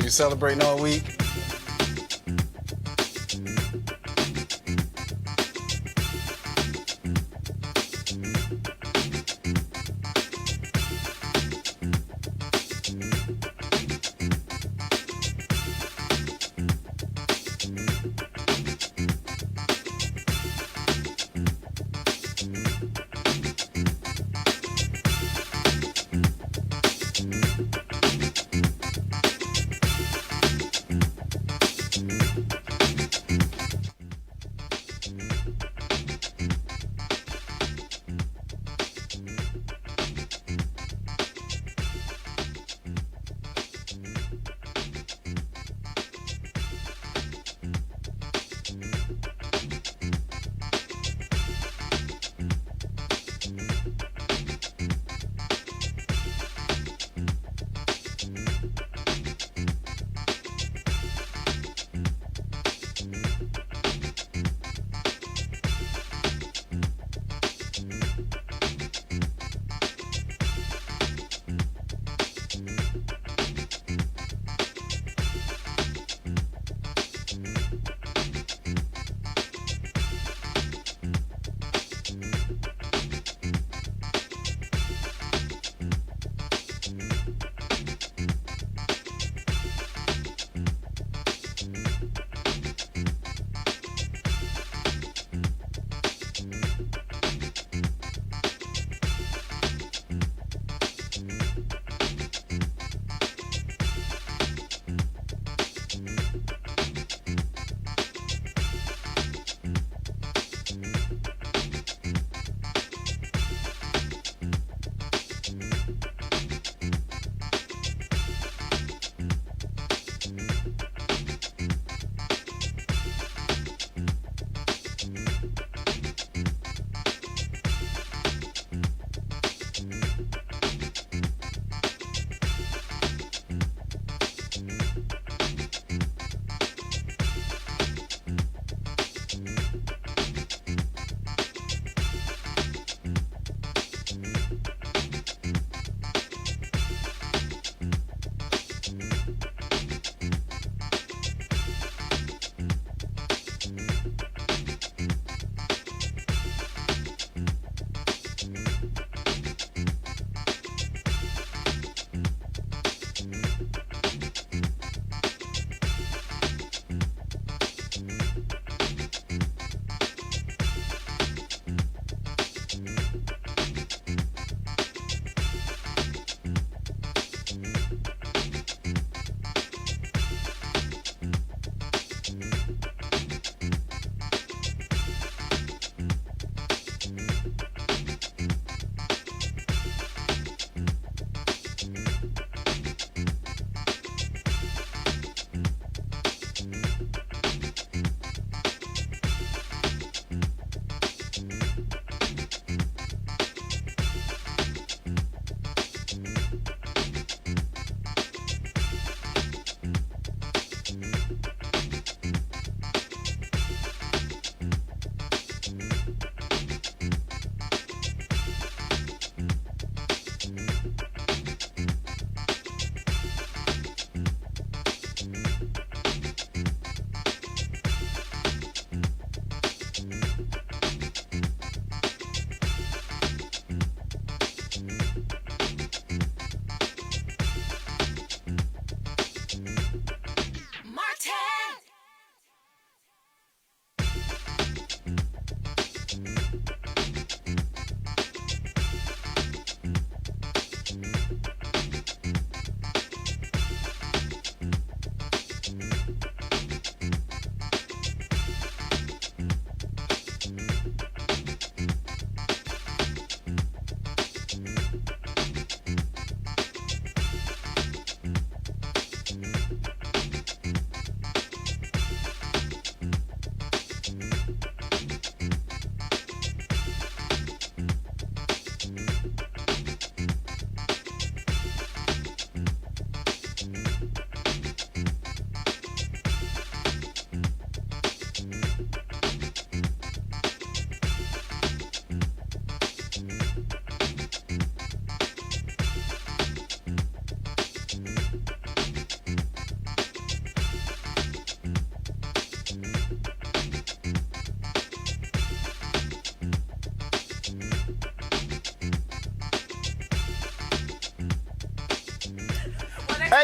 you celebrating all week?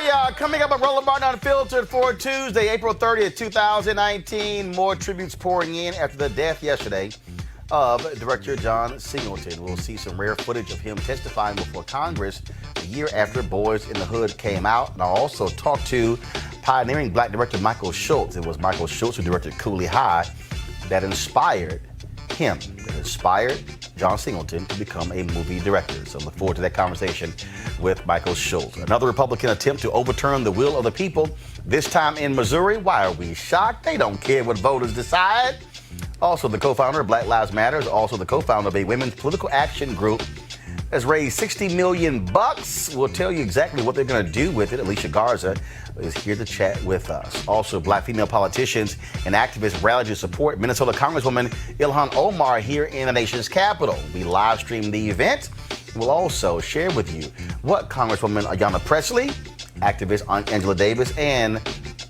Coming up on Roland Unfiltered for Tuesday, April 30th, 2019. More tributes pouring in after the death yesterday of director John Singleton. We'll see some rare footage of him testifying before Congress a year after Boys in the Hood came out. And I'll also talk to pioneering black director Michael Schultz. It was Michael Schultz who directed Cooley High that inspired him, that inspired John Singleton to become a movie director. So look forward to that conversation with Michael Schultz. Another Republican attempt to overturn the will of the people, this time in Missouri. Why are we shocked? They don't care what voters decide. Also, the co-founder of Black Lives Matter is also the co-founder of a women's political action group has raised $60 million. We'll tell you exactly what they're going to do with it. Alicia Garza is here to chat with us. Also, black female politicians and activists rallied to support Minnesota Congresswoman Ilhan Omar here in the nation's capital. We live stream the event. We'll also share with you what Congresswoman Ayanna Pressley, activist Aunt Angela Davis, and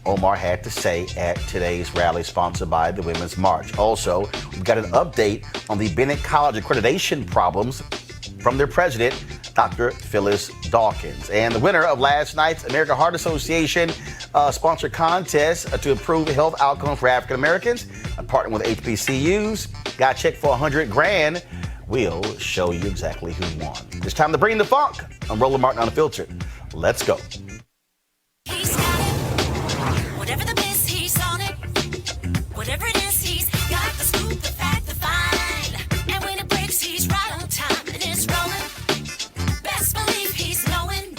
Omar had to say at today's rally sponsored by the Women's March. Also, we've got an update on the Bennett College accreditation problems from their president, Dr. Phyllis Dawkins. And the winner of last night's American Heart Association sponsored contest to improve health outcomes for African Americans, partnering with HBCUs, got checked for $100,000. We'll show you exactly who won. It's time to bring the funk. I'm Roland Martin Unfiltered. Let's go. He's got it. Whatever the miss, he's on it. Whatever it is, he's got the scoop, the fact, the find. And when it breaks, he's right on time and it's rolling. Best believe he's knowing.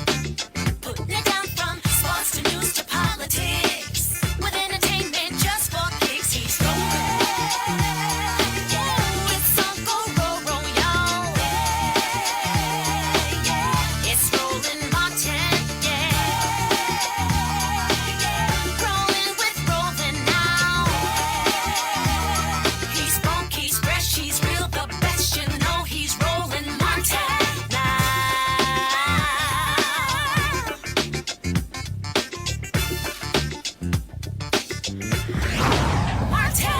Putting it down from sports to news to politics. With entertainment just for kicks, he's rolling. Yeah, it's Uncle Roro, y'all. Yeah, it's Roland Martin. Rolling with Roland now. He's funk, he's fresh, he's real, the best, you know he's Roland Martin now. Martin.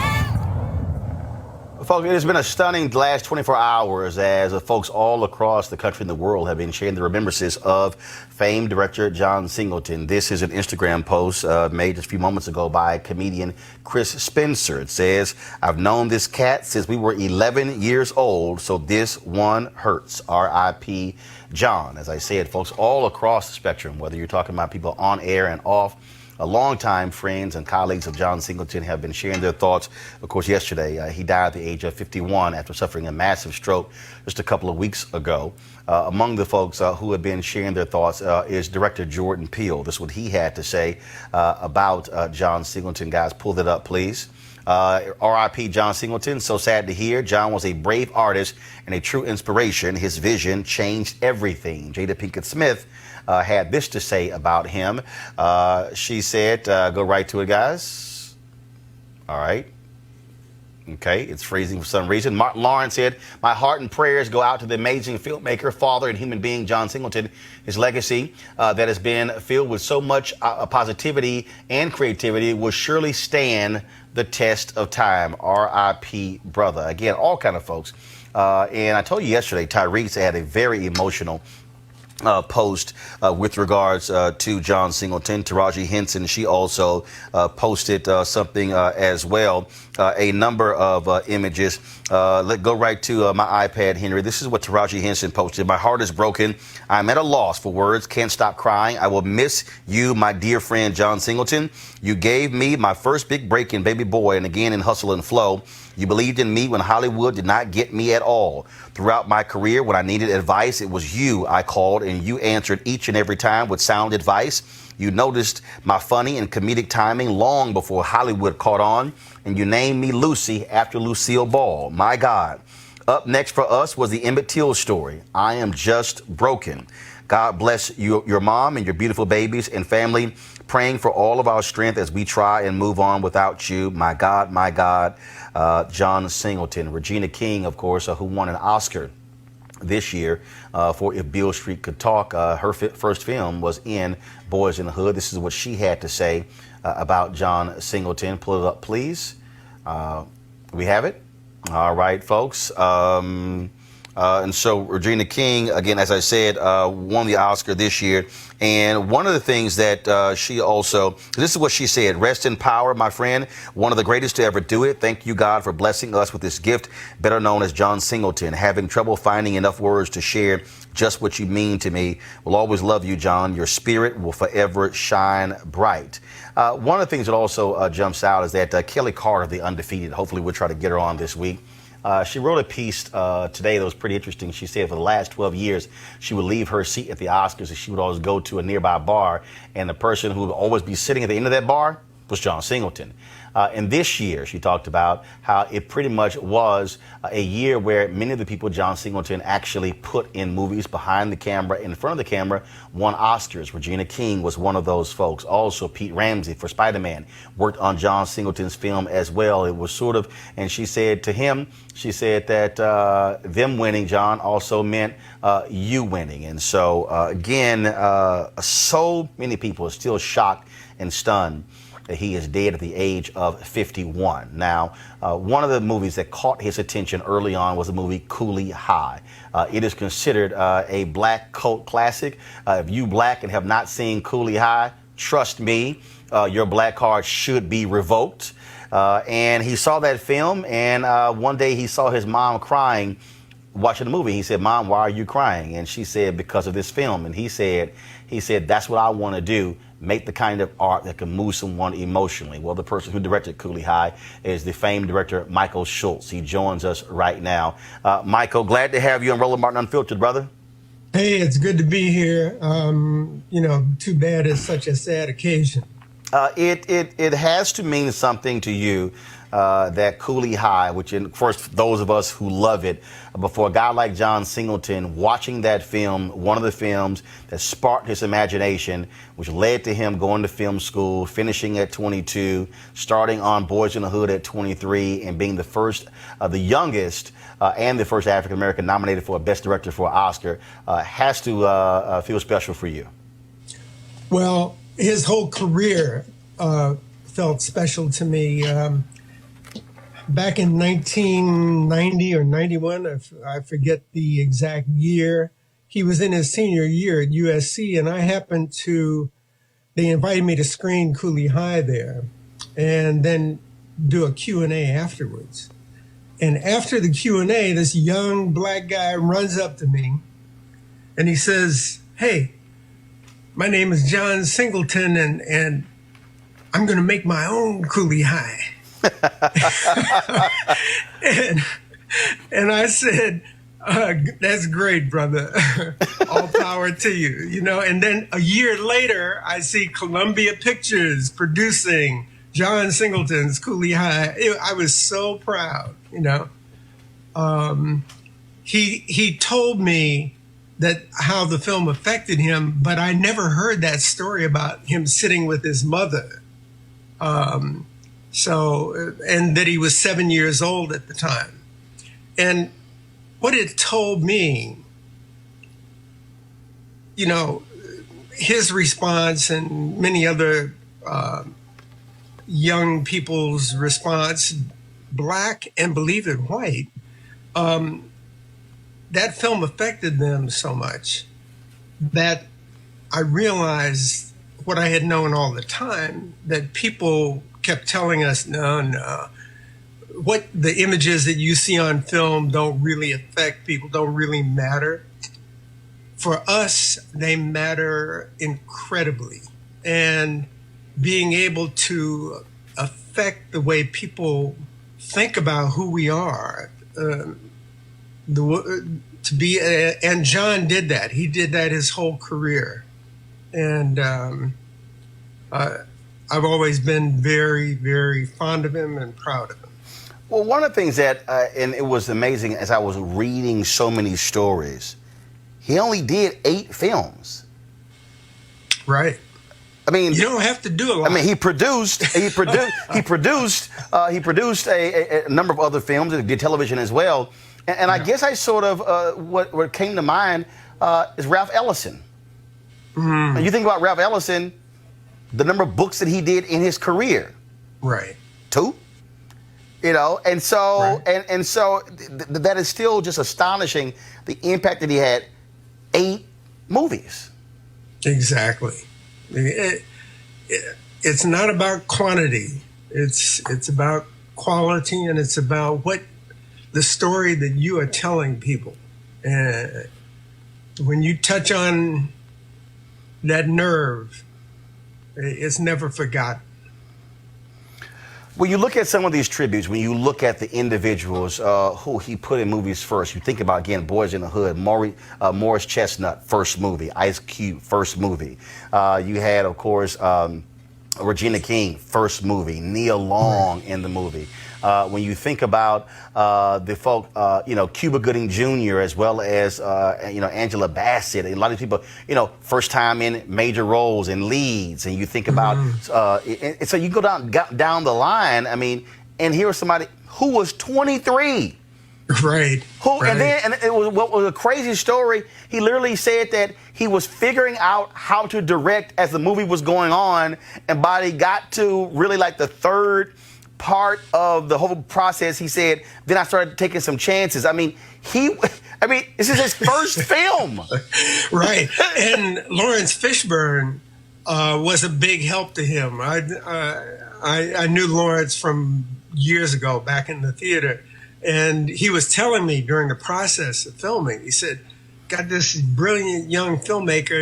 Folks, it has been a stunning last 24 hours as folks all across the country and the world have been sharing the remembrances of famed director John Singleton. This is an Instagram post made just a few moments ago by comedian Chris Spencer. It says, "I've known this cat since we were 11 years old, so this one hurts. R.I.P. John." As I said, folks all across the spectrum, whether you're talking about people on air and off, longtime friends and colleagues of John Singleton have been sharing their thoughts. Of course, yesterday, he died at the age of 51 after suffering a massive stroke just a couple of weeks ago. Among the folks who have been sharing their thoughts is director Jordan Peele. This is what he had to say about John Singleton. Guys, pull that up, please. R.I.P. John Singleton. So sad to hear. John was a brave artist and a true inspiration. His vision changed everything. Jada Pinkett Smith had this to say about him. She said, go right to it, guys. All right. Okay, it's freezing for some reason. Martin Lawrence said, "My heart and prayers go out to the amazing filmmaker, father, and human being, John Singleton. His legacy that has been filled with so much positivity and creativity will surely stand the test of time. R.I.P. brother." Again, all kind of folks. And I told you yesterday, Tyrese had a very emotional post with regards to John Singleton. Taraji Henson, she also posted something as well, a number of images. Let's go right to my iPad, Henry. This is what Taraji Henson posted. "My heart is broken. I'm at a loss for words. Can't stop crying. I will miss you, my dear friend John Singleton. You gave me my first big break in Baby Boy and again in Hustle and Flow. You believed in me when Hollywood did not get me at all. Throughout my career, when I needed advice, it was you I called, and you answered each and every time with sound advice. You noticed my funny and comedic timing long before Hollywood caught on, and you named me Lucy after Lucille Ball. My God. Up next for us was the Emmett Till story. I am just broken. God bless you, your mom and your beautiful babies and family. Praying for all of our strength as we try and move on without you. My God, my God." John Singleton. Regina King, of course, who won an Oscar this year for If Beale Street Could Talk. Her first film was in Boys in the Hood. This is what she had to say about John Singleton. Pull it up, please. We have it. All right, folks. And so Regina King, again, as I said, won the Oscar this year. And one of the things that she also, this is what she said: "Rest in power, my friend. One of the greatest to ever do it. Thank you, God, for blessing us with this gift, better known as John Singleton. Having trouble finding enough words to share just what you mean to me. Will always love you, John. Your spirit will forever shine bright." One of the things that also jumps out is that Kelly Carter, the undefeated, hopefully we'll try to get her on this week. She wrote a piece today that was pretty interesting. She said for the last 12 years, she would leave her seat at the Oscars and she would always go to a nearby bar, and the person who would always be sitting at the end of that bar was John Singleton. And this year, she talked about how it pretty much was a year where many of the people John Singleton actually put in movies behind the camera, in front of the camera, won Oscars. Regina King was one of those folks. Also, Pete Ramsey for Spider-Man worked on John Singleton's film as well. It was sort of, and she said to him, she said that them winning, John, also meant you winning. And so, again, so many people are still shocked and stunned that he is dead at the age of 51. Now, one of the movies that caught his attention early on was the movie Cooley High. It is considered a black cult classic. If you black and have not seen Cooley High, trust me, your black card should be revoked. And he saw that film, and one day he saw his mom crying watching the movie. He said, "Mom, why are you crying?" And she said, "Because of this film." And he said, "That's what I want to do. Make the kind of art that can move someone emotionally." Well, the person who directed Cooley High is the famed director Michael Schultz. He joins us right now. Michael, glad to have you on Roland Martin Unfiltered, brother. Hey, it's good to be here. Too bad it's such a sad occasion. It has to mean something to you that Cooley High, which, of course, those of us who love it, but for a guy like John Singleton, watching that film, one of the films that sparked his imagination, which led to him going to film school, finishing at 22, starting on Boys in the Hood at 23, and being the first, the youngest, and the first African-American nominated for a Best Director for an Oscar, has to feel special for you. Well, his whole career felt special to me. Back in 1990 or 91, I forget the exact year, he was in his senior year at USC, and they invited me to screen Cooley High there and then do a Q&A afterwards. And after the Q&A, this young black guy runs up to me and he says, "Hey, my name is John Singleton, and I'm going to make my own Cooley High." and I said, "That's great, brother. All power to you." And then a year later, I see Columbia Pictures producing John Singleton's Cooley High. I was so proud. He told me that how the film affected him, but I never heard that story about him sitting with his mother. And that he was 7 years old at the time. And what it told me, his response and many other young people's response, black and believe it, white, that film affected them so much that I realized what I had known all the time, that people kept telling us, no, what the images that you see on film don't really affect people, don't really matter. For us, they matter incredibly. And being able to affect the way people think about who we are, and John did that. He did that his whole career. And I've always been very, very fond of him and proud of him. Well, one of the things that, and it was amazing as I was reading so many stories, he only did 8 films. Right. I mean, you don't have to do a lot. I mean, he produced a number of other films, and did television as well. And I guess I sort of, what came to mind is Ralph Ellison. Mm. And you think about Ralph Ellison, the number of books that he did in his career. Right. 2. You know, and so Right. and so that is still just astonishing. The impact that he had. 8 movies. Exactly. It's not about quantity. It's about quality, and it's about what the story that you are telling people. And when you touch on that nerve, it's never forgotten. When you look at some of these tributes, when you look at the individuals who he put in movies first, you think about, again, Boys in the Hood, Morris Chestnut, first movie, Ice Cube, first movie. You had, of course, Regina King, first movie, Nia Long in the movie. When you think about the folk, Cuba Gooding Jr. as well as, Angela Bassett, a lot of people, first time in major roles and leads. And you think about, and so you go down the line, I mean, and here was somebody who was 23. Right. And it was what was a crazy story. He literally said that he was figuring out how to direct as the movie was going on, and by he got to really like the third part of the whole process, he said, then I started taking some chances. I mean, this is his first film. Right. And Lawrence Fishburne was a big help to him. I knew Lawrence from years ago back in the theater. And he was telling me during the process of filming, he said, got this brilliant young filmmaker,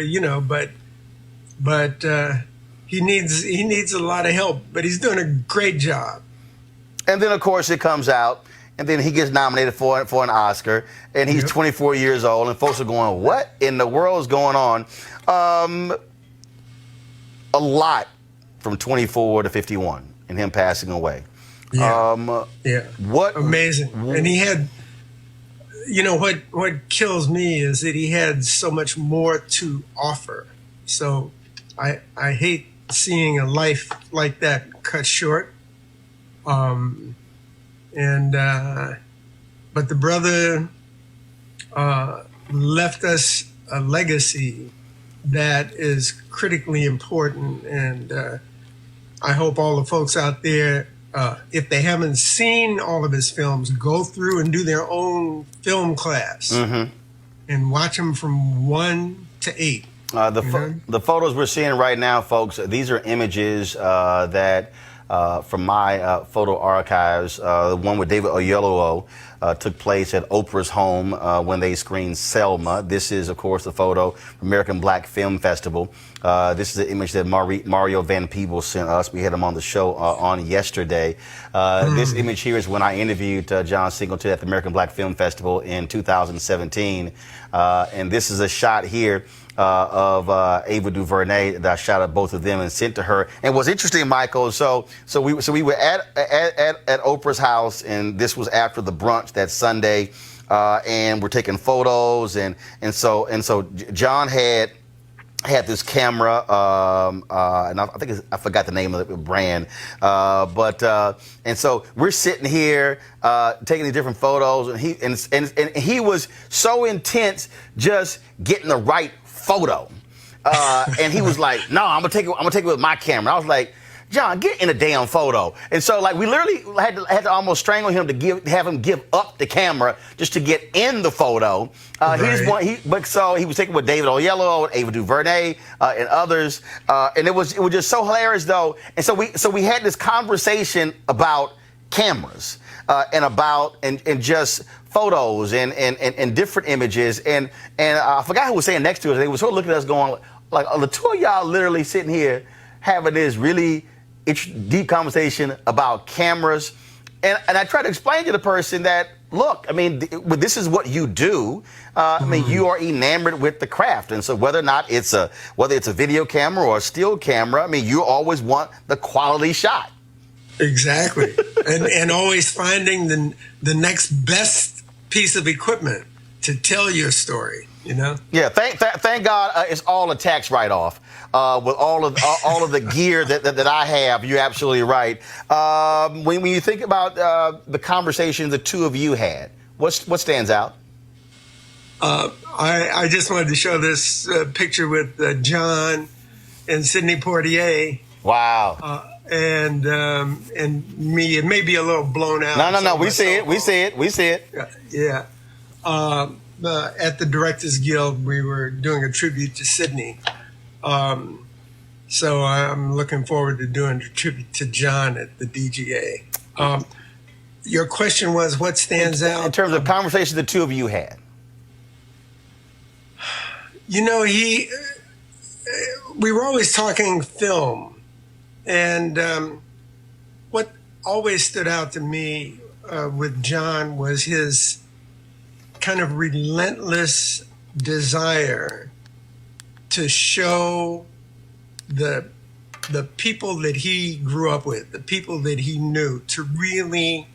but he needs a lot of help, but he's doing a great job. And then, of course, it comes out, and then he gets nominated for an Oscar, and he's 24 years old, and folks are going, what in the world is going on? A lot from 24 to 51, and him passing away. Yeah. What amazing. And he had, what kills me is that he had so much more to offer. So I hate seeing a life like that cut short. But the brother left us a legacy that is critically important. And I hope all the folks out there, if they haven't seen all of his films, go through and do their own film class and watch them from 1 to 8. The photos we're seeing right now, folks, these are images that from my photo archives. The one with David Oyelowo took place at Oprah's home when they screened Selma. This is, of course, the photo from American Black Film Festival. This is the image that Mario Van Peebles sent us. We had him on the show on yesterday. This image here is when I interviewed John Singleton at the American Black Film Festival in 2017. And this is a shot here of Ava DuVernay that I shot at both of them and sent to her. And what's interesting, Michael, so we were at Oprah's house, and this was after the brunch that Sunday, and we're taking photos, and so John had this camera, and I forgot the name of the brand, and so we're sitting here taking these different photos, and he was so intense just getting the right photo, and he was like, "No, I'm gonna take it with my camera." I was like, "John, get in a damn photo." And so, like, we literally had to almost strangle him to have him give up the camera just to get in the photo. He was taken with David Oyelowo, Ava DuVernay, and others, and it was just so hilarious though. And so we had this conversation about cameras and just photos and different images, and I forgot who was saying next to us. They were sort of looking at us going, like, the two of y'all literally sitting here having this really deep conversation about cameras, and I try to explain to the person that, look, I mean, this is what you do. I mean, you are enamored with the craft, and so whether or not it's a video camera or a still camera, I mean, you always want the quality shot. Exactly. and always finding the next best piece of equipment to tell your story, Yeah, thank God it's all a tax write-off. With all of the gear that I have, you're absolutely right. When you think about the conversation the two of you had, what stands out? I just wanted to show this picture with John and Sidney Poitier. Wow. me, it may be a little blown out. No. We see it. We see it. Yeah. At the Directors Guild, we were doing a tribute to Sydney. So I'm looking forward to doing a tribute to John at the DGA. Your question was, what stands out? In terms of conversations the two of you had. You know, we were always talking film. And what always stood out to me with John was his kind of relentless desire to show the people that he grew up with, the people that he knew, to really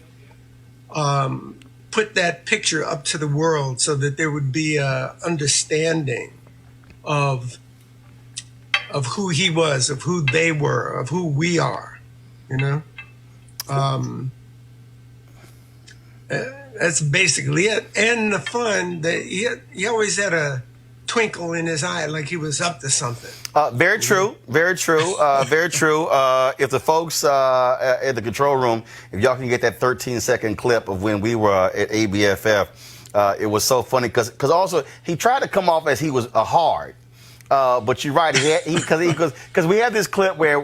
put that picture up to the world so that there would be a understanding of who he was, of who they were, of who we are, you know? That's basically it. And the fun, that he always had a twinkle in his eye, like he was up to something. Very true. Very true. Very true. If the folks in the control room, if y'all can get that 13-second clip of when we were at ABFF, it was so funny because also he tried to come off as he was hard. But you're right, because we have this clip where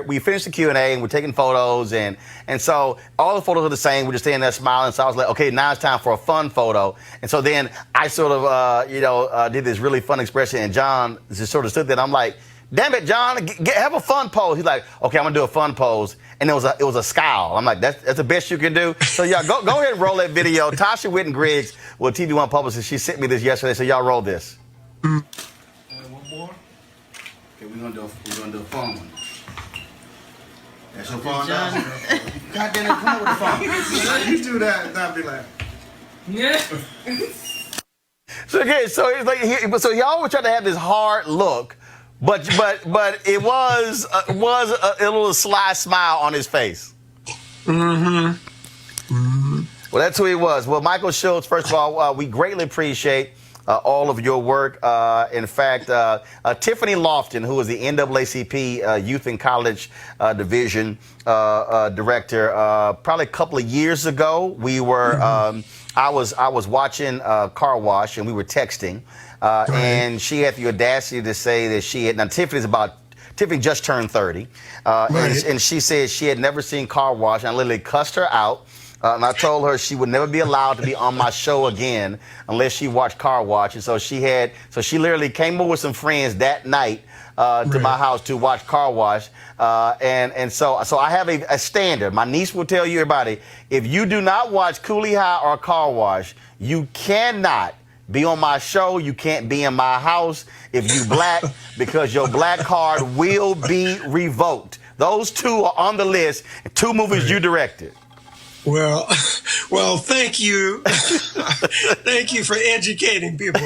we finished the Q&A and we're taking photos and so all the photos are the same. We're just standing there smiling. So I was like, okay, now it's time for a fun photo. And so then I sort of did this really fun expression, and John just sort of stood there. And I'm like, damn it, John, have a fun pose. He's like, okay, I'm gonna do a fun pose. And it was a scowl. I'm like, that's the best you can do. So y'all go ahead and roll that video. Tasha Whitten Griggs, well, TV One publicist, she sent me this yesterday. So y'all roll this. Okay, we're gonna do a fun one. That's your phone, John. God damn it, come on with the phone. You do that and not be like, yeah. So it's like so y'all were trying to have this hard look, but it was a little sly smile on his face. Well, that's who he was. Well, Michael Schultz, first of all, we greatly appreciate all of your work. In fact, Tiffany Lofton, who was the NAACP Youth and College Division Director, probably a couple of years ago, we were, I was watching Car Wash and we were texting, and she had the audacity to say that Tiffany just turned 30, and she said she had never seen Car Wash, and I literally cussed her out. And I told her she would never be allowed to be on my show again unless she watched Car Wash. And so she literally came over with some friends that night to my house to watch Car Wash. And so I have a standard. My niece will tell you, everybody, if you do not watch Cooley High or Car Wash, you cannot be on my show. You can't be in my house if you black, because your black card will be revoked. Those two are on the list. 2 movies you directed. Well, thank you. Thank you for educating people.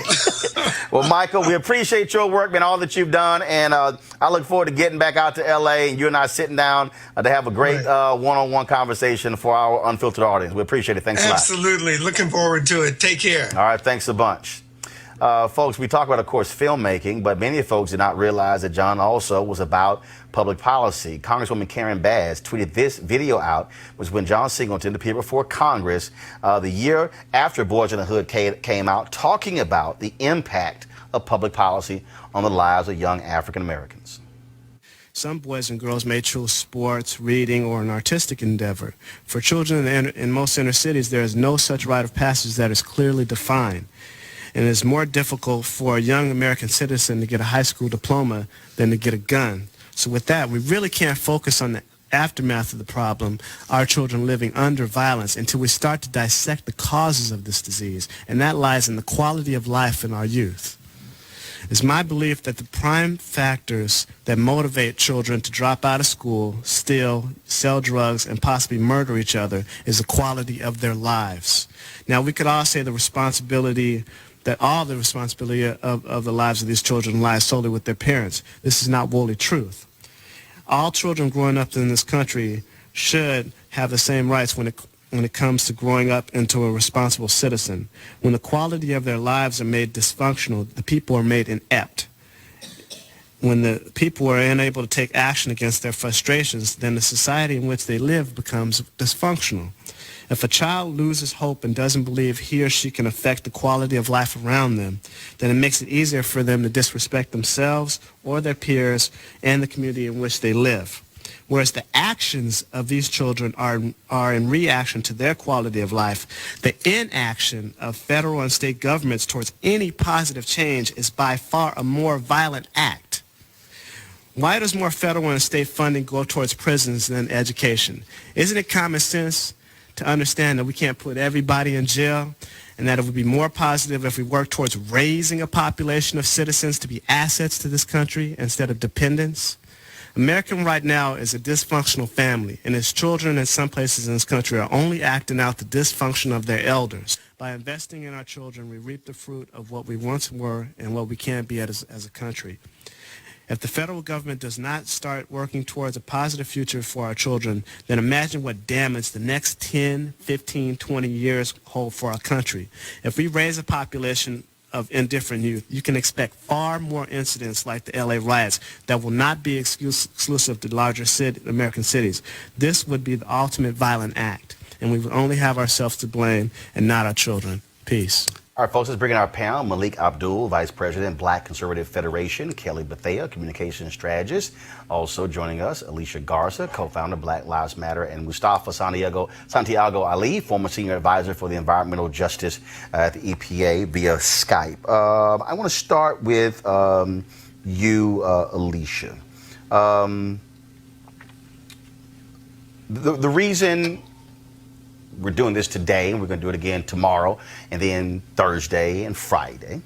Well, Michael, we appreciate your work and all that you've done. And I look forward to getting back out to L.A. and you and I sitting down to have a great one-on-one conversation for our unfiltered audience. We appreciate it. Thanks a lot. Absolutely. Looking forward to it. Take care. All right. Thanks a bunch. Folks, we talk about, of course, filmmaking, but many folks did not realize that John also was about public policy. Congresswoman Karen Bass tweeted this video out, was when John Singleton appeared before Congress the year after Boys in the Hood came out, talking about the impact of public policy on the lives of young African Americans. Some boys and girls may choose sports, reading, or an artistic endeavor. For children in most inner cities, there is no such rite of passage that is clearly defined. And it's more difficult for a young American citizen to get a high school diploma than to get a gun. So with that, we really can't focus on the aftermath of the problem, our children living under violence, until we start to dissect the causes of this disease. And that lies in the quality of life in our youth. It's my belief that the prime factors that motivate children to drop out of school, steal, sell drugs, and possibly murder each other is the quality of their lives. Now, we could all say all the responsibility of the lives of these children lies solely with their parents. This is not wholly truth. All children growing up in this country should have the same rights when it comes to growing up into a responsible citizen. When the quality of their lives are made dysfunctional, the people are made inept. when the people are unable to take action against their frustrations, then the society in which they live becomes dysfunctional. If a child loses hope and doesn't believe he or she can affect the quality of life around them, then it makes it easier for them to disrespect themselves or their peers and the community in which they live. Whereas the actions of these children are in reaction to their quality of life, the inaction of federal and state governments towards any positive change is by far a more violent act. Why does more federal and state funding go towards prisons than education? Isn't it common sense to understand that we can't put everybody in jail, and that it would be more positive if we work towards raising a population of citizens to be assets to this country instead of dependents? America right now is a dysfunctional family, and its children in some places in this country are only acting out the dysfunction of their elders. By investing in our children, we reap the fruit of what we once were and what we can be as a country. If the federal government does not start working towards a positive future for our children, then imagine what damage the next 10, 15, 20 years hold for our country. If we raise a population of indifferent youth, you can expect far more incidents like the LA riots that will not be exclusive to larger American cities. This would be the ultimate violent act, and we would only have ourselves to blame and not our children. Peace. All right, folks, let's bring in our panel. Malik Abdul, Vice President, Black Conservative Federation. Kelly Bethea, Communications Strategist. Also joining us, Alicia Garza, co-founder of Black Lives Matter, and Mustafa Santiago Ali, former Senior Advisor for the Environmental Justice at the EPA via Skype. I want to start with you, Alicia. The reason we're doing this today, and we're going to do it again tomorrow, and then Thursday and Friday,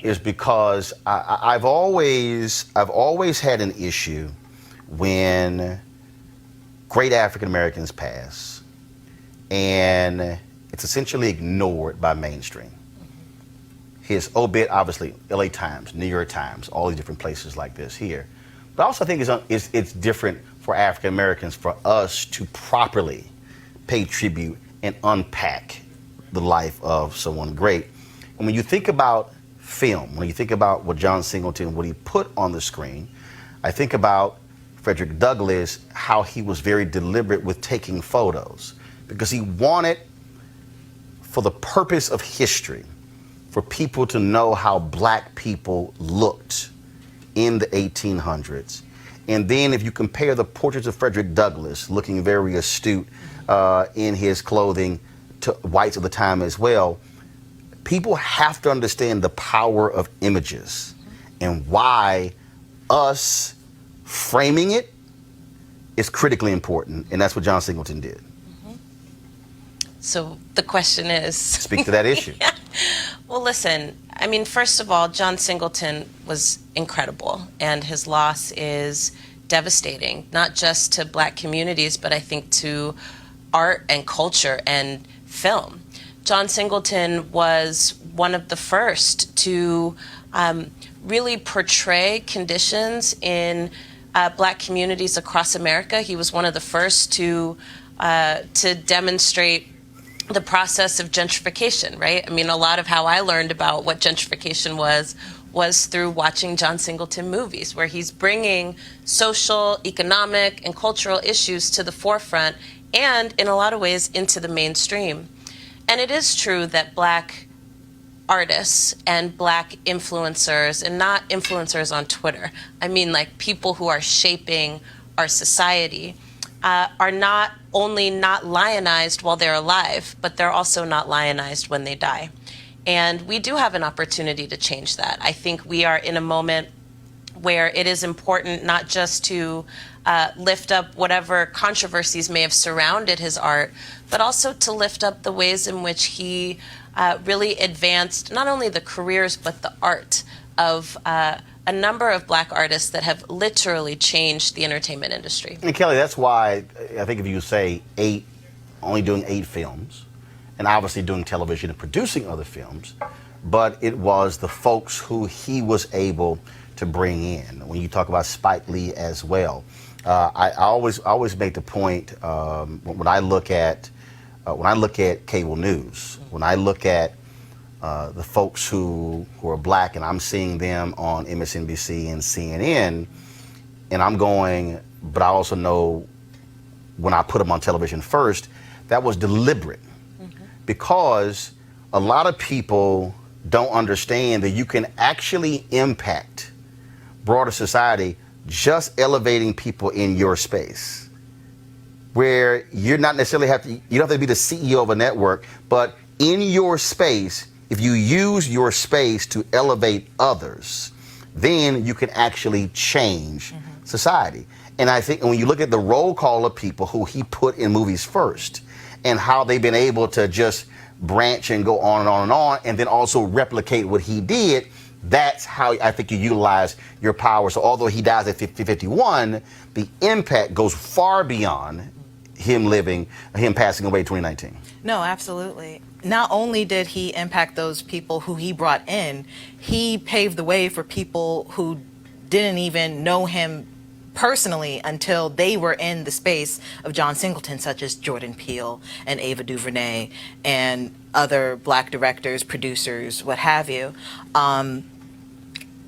is because I've always had an issue when great African Americans pass, and it's essentially ignored by mainstream. His obit, obviously, LA Times, New York Times, all these different places like this here. But I also think it's different for African Americans for us to properly pay tribute and unpack the life of someone great. And when you think about film, when you think about what John Singleton, what he put on the screen, I think about Frederick Douglass, how he was very deliberate with taking photos, because he wanted, for the purpose of history, for people to know how black people looked in the 1800s. And then if you compare the portraits of Frederick Douglass, looking very astute in his clothing, to whites of the time as well, people have to understand the power of images and why us framing it is critically important. And that's what John Singleton did. So the question is... Speak to that issue. Yeah. Well, listen, I mean, first of all, John Singleton was incredible, and his loss is devastating, not just to black communities, but I think to art and culture and film. John Singleton was one of the first to really portray conditions in black communities across America. He was one of the first to demonstrate the process of gentrification, right? I mean, a lot of how I learned about what gentrification was through watching John Singleton movies, where he's bringing social, economic, and cultural issues to the forefront and, in a lot of ways, into the mainstream. And it is true that black artists and black influencers, and not influencers on Twitter, I mean like people who are shaping our society, are not only not lionized while they're alive, but they're also not lionized when they die. And we do have an opportunity to change that. I think we are in a moment where it is important not just to lift up whatever controversies may have surrounded his art, but also to lift up the ways in which he really advanced not only the careers, but the art of a number of black artists that have literally changed the entertainment industry. And Kelly, that's why I think if you say only doing 8 films, and obviously doing television and producing other films, but it was the folks who he was able to bring in. When you talk about Spike Lee as well, I always make the point when I look at cable news, when I look at the folks who are black, and I'm seeing them on MSNBC and CNN, and I'm going, but I also know when I put them on television first, that was deliberate. Because a lot of people don't understand that you can actually impact broader society just elevating people in your space, where you're not necessarily you don't have to be the CEO of a network, but in your space, if you use your space to elevate others, then you can actually change society. And I think when you look at the roll call of people who he put in movies first and how they've been able to just branch and go on and on and on, and then also replicate what he did, that's how I think you utilize your power. So although he dies at 51, the impact goes far beyond him passing away in 2019. No, absolutely. Not only did he impact those people who he brought in, he paved the way for people who didn't even know him personally until they were in the space of John Singleton, such as Jordan Peele and Ava DuVernay and other black directors, producers, what have you.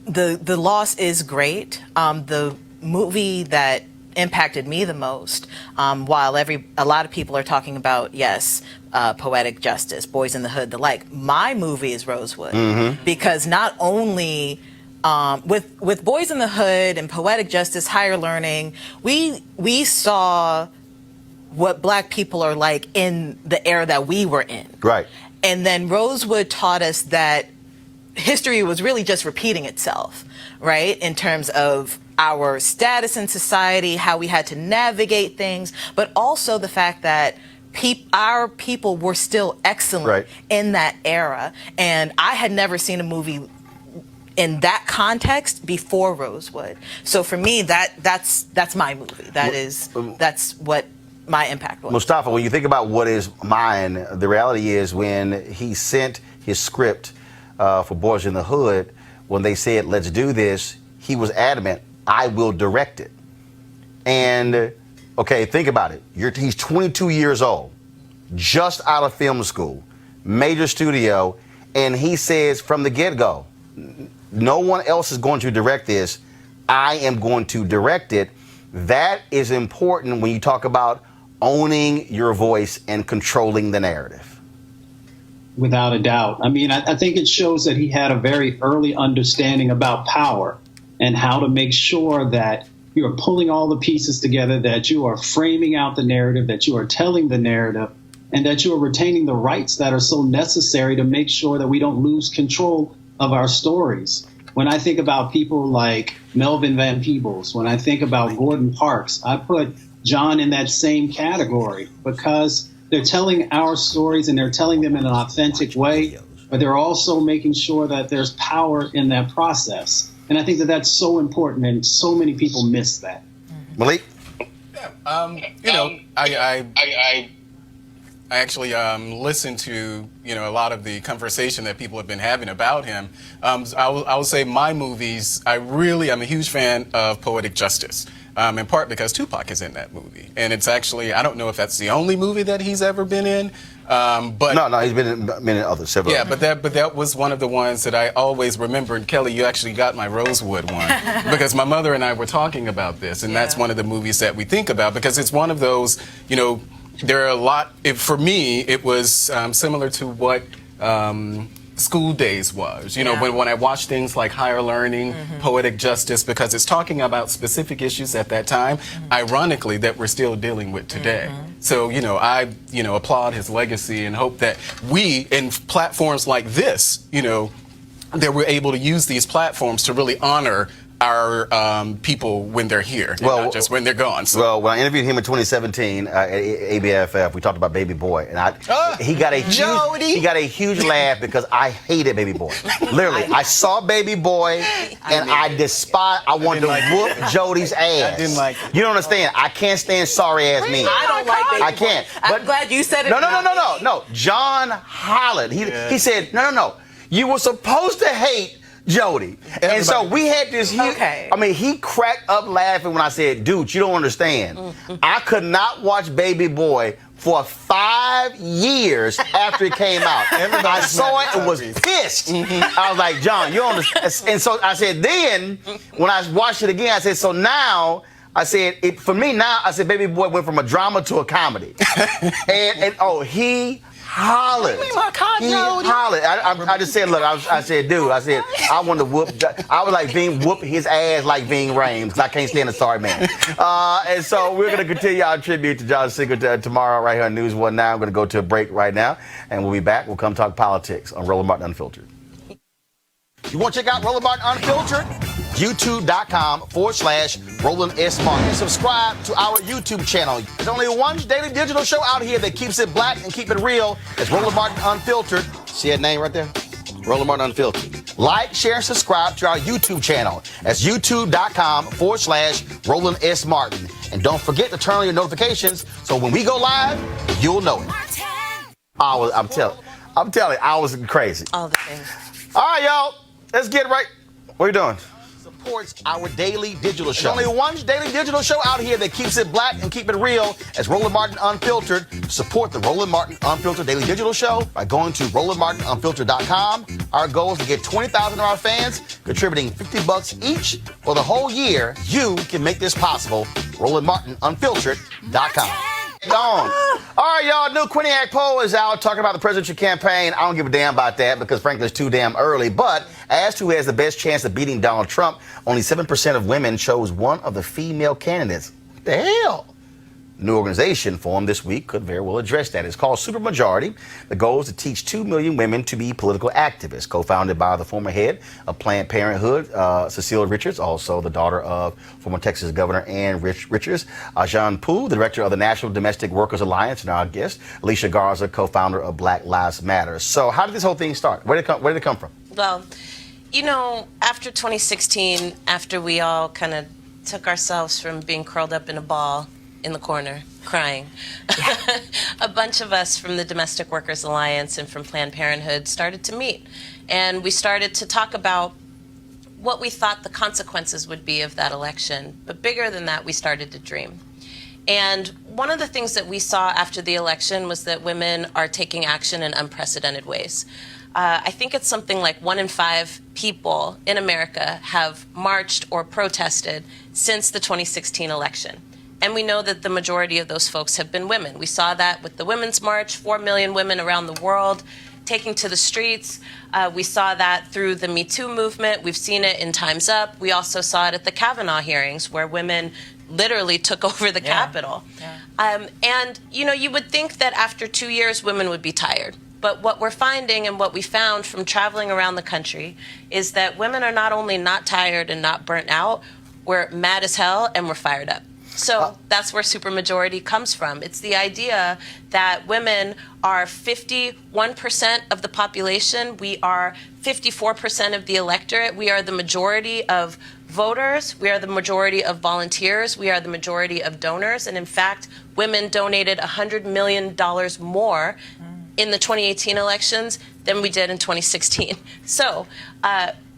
The loss is great. The movie that impacted me the most, while a lot of people are talking about, yes, Poetic Justice, Boys in the Hood, the like, my movie is Rosewood. Because not only with Boys in the Hood and Poetic Justice, Higher Learning, we saw what black people are like in the era that we were in. Right. And then Rosewood taught us that history was really just repeating itself, right? In terms of our status in society, how we had to navigate things, but also the fact that our people were still excellent in that era. And I had never seen a movie in that context before Rosewood. So for me, that's my movie. That's what my impact was. Mustafa, when you think about what is mine, the reality is when he sent his script for Boys in the Hood, when they said, let's do this, he was adamant, I will direct it. And, okay, think about it. He's 22 years old, just out of film school, major studio, and he says from the get-go, no one else is going to direct this. I am going to direct it. That is important when you talk about owning your voice and controlling the narrative. Without a doubt. I mean, I think it shows that he had a very early understanding about power and how to make sure that you are pulling all the pieces together, that you are framing out the narrative, that you are telling the narrative, and that you are retaining the rights that are so necessary to make sure that we don't lose control of our stories. When I think about people like Melvin Van Peebles, when I think about Gordon Parks, I put John in that same category because they're telling our stories and they're telling them in an authentic way, but they're also making sure that there's power in that process. And I think that that's so important, and so many people miss that. Malik? Yeah, I actually listened to a lot of the conversation that people have been having about him. I will say my movies. I'm a huge fan of Poetic Justice, in part because Tupac is in that movie, and it's actually, I don't know if that's the only movie that he's ever been in. But no, he's been in others. Several. Yeah, but that was one of the ones that I always remember. And Kelly, you actually got my Rosewood one because my mother and I were talking about this, and that's one of the movies that we think about because it's one of those. There are a lot. For me, it was similar to what School Days was. When I watch things like Higher Learning, Poetic Justice, because it's talking about specific issues at that time, ironically, that we're still dealing with today. So, I applaud his legacy and hope that we, in platforms like this, that we're able to use these platforms to really honor our people when they're here, not just when they're gone. So. Well, when I interviewed him in 2017 at ABFF, we talked about Baby Boy, and he got a huge laugh because I hated Baby Boy. Literally, I saw Baby Boy, and I wanted to whoop Jody's ass. I didn't like it. You don't understand. I can't stand sorry ass me. I don't like Baby Boy. I can't. I'm glad you said it. No. John Holland. He said, no. You were supposed to hate Jody. And so we had this. He cracked up laughing when I said, dude, you don't understand. I could not watch Baby Boy for 5 years after it came out. I saw it and was pissed. I was like, John, you don't understand. And so I said, then when I watched it again, I said, so now, I said, for me now, I said, Baby Boy went from a drama to a comedy. He hollered. He hollered. I just said, look, I said, dude, I said, I wanted to whoop. I was like whoop his ass like Ving Rhames, because I can't stand the sorry man. And so we're going to continue our tribute to John Singleton tomorrow right here on News 1 Now. I'm going to go to a break right now, and we'll be back. We'll come talk politics on Roland Martin Unfiltered. You want to check out Roland Martin Unfiltered? YouTube.com/Roland S. Martin. And subscribe to our YouTube channel. There's only one daily digital show out here that keeps it black and keep it real. It's Roland Martin Unfiltered. See that name right there? Roland Martin Unfiltered. Like, share, and subscribe to our YouTube channel. That's YouTube.com/Roland S. Martin. And don't forget to turn on your notifications so when we go live, you'll know it. I'm telling you, I was crazy. All the things. All right, y'all. Let's get right. What are you doing? Supports our daily digital show. There's only one daily digital show out here that keeps it black and keep it real. It's Roland Martin Unfiltered. Support the Roland Martin Unfiltered daily digital show by going to RolandMartinUnfiltered.com. Our goal is to get 20,000 of our fans contributing $50 each for the whole year. You can make this possible. RolandMartinUnfiltered.com. Gone. All right, y'all. New Quinnipiac poll is out talking about the presidential campaign. I don't give a damn about that because, frankly, it's too damn early. But as to who has the best chance of beating Donald Trump, only 7% of women chose one of the female candidates. What the hell? New organization formed this week could very well address that. It's called Supermajority. The goal is to teach 2 million women to be political activists. Co-founded by the former head of Planned Parenthood, Cecile Richards, also the daughter of former Texas Governor Ann Richards. SHAMEFUL, the director of the National Domestic Workers Alliance, and our guest, Alicia Garza, co-founder of Black Lives Matter. So how did this whole thing start? Where did it come from? Well, after 2016, after we all kind of took ourselves from being curled up in a ball in the corner, crying, a bunch of us from the Domestic Workers Alliance and from Planned Parenthood started to meet. And we started to talk about what we thought the consequences would be of that election. But bigger than that, we started to dream. And one of the things that we saw after the election was that women are taking action in unprecedented ways. I think it's something like 1 in 5 people in America have marched or protested since the 2016 election. And we know that the majority of those folks have been women. We saw that with the Women's March, 4 million women around the world taking to the streets. We saw that through the Me Too movement. We've seen it in Time's Up. We also saw it at the Kavanaugh hearings where women literally took over the Capitol. And, you would think that after 2 years, women would be tired. But what we're finding and what we found from traveling around the country is that women are not only not tired and not burnt out, we're mad as hell and we're fired up. So that's where supermajority comes from. It's the idea that women are 51% of the population. We are 54% of the electorate. We are the majority of voters. We are the majority of volunteers. We are the majority of donors. And in fact, women donated $100 million more in the 2018 elections than we did in 2016. So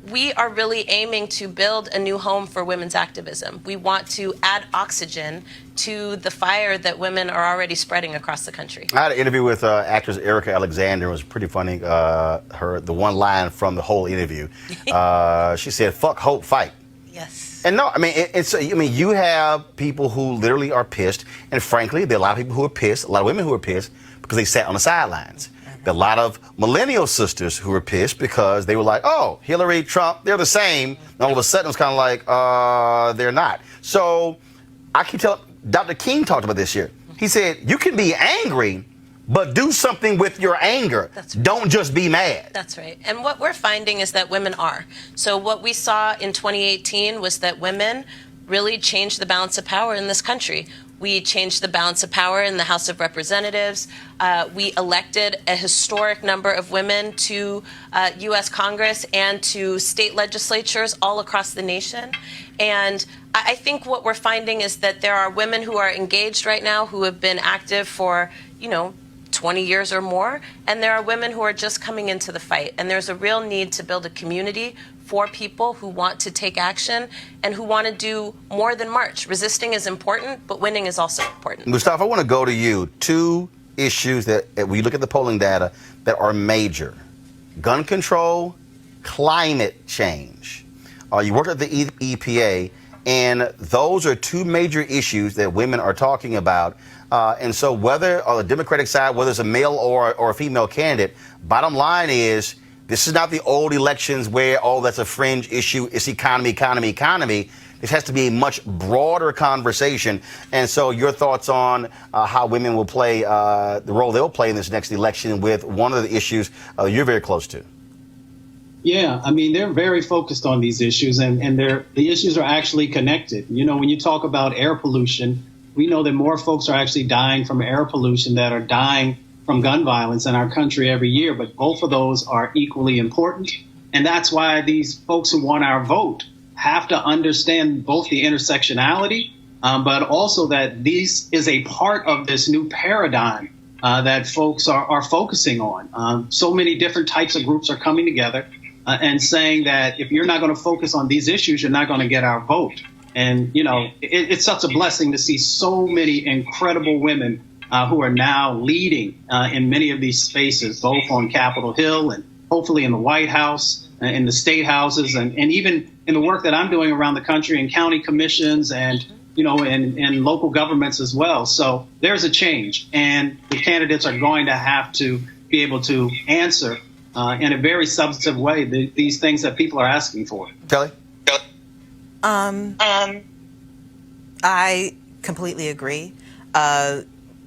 we are really aiming to build a new home for women's activism. We want to add oxygen to the fire that women are already spreading across the country. I had an interview with actress Erica Alexander. It was pretty funny. The one line from the whole interview, she said, "Fuck hope, fight." Yes. And no, you have people who literally are pissed, and frankly, there are a lot of people who are pissed, a lot of women who are pissed because they sat on the sidelines. There are a lot of millennial sisters who were pissed because they were like, oh, Hillary, Trump, they're the same. And all of a sudden, it's kind of like, they're not. So I keep telling, Dr. King talked about this year. He said, you can be angry, but do something with your anger. That's right. Don't just be mad. That's right. And what we're finding is that women are. So what we saw in 2018 was that women really changed the balance of power in this country. We changed the balance of power in the House of Representatives. We elected a historic number of women to U.S. Congress and to state legislatures all across the nation. And I think what we're finding is that there are women who are engaged right now who have been active for, 20 years or more, and there are women who are just coming into the fight. And there's a real need to build a community for people who want to take action and who want to do more than march. Resisting is important, but winning is also important. Mustafa, I want to go to you. Two issues that, when you look at the polling data, that are major: gun control, climate change. You work at the EPA, and those are two major issues that women are talking about. And so whether on the Democratic side, whether it's a male or a female candidate, bottom line is this is not the old elections where, oh, that's a fringe issue. It's economy. This has to be a much broader conversation. And so your thoughts on how women will play, the role they'll play in this next election with one of the issues you're very close to. Yeah, I mean, they're very focused on these issues, and the issues are actually connected. You know, when you talk about air pollution, we know that more folks are actually dying from air pollution that are dying from gun violence in our country every year. But both of those are equally important. And that's why these folks who want our vote have to understand both the intersectionality, but also that this is a part of this new paradigm that folks are focusing on. So many different types of groups are coming together and saying that if you're not going to focus on these issues, you're not going to get our vote. And, you know, it's such a blessing to see so many incredible women who are now leading in many of these spaces, both on Capitol Hill and hopefully in the White House, in the state houses, and even in the work that I'm doing around the country in county commissions and, you know, in local governments as well. So there's a change, and the candidates are going to have to be able to answer in a very substantive way these things that people are asking for. Kelly? I completely agree,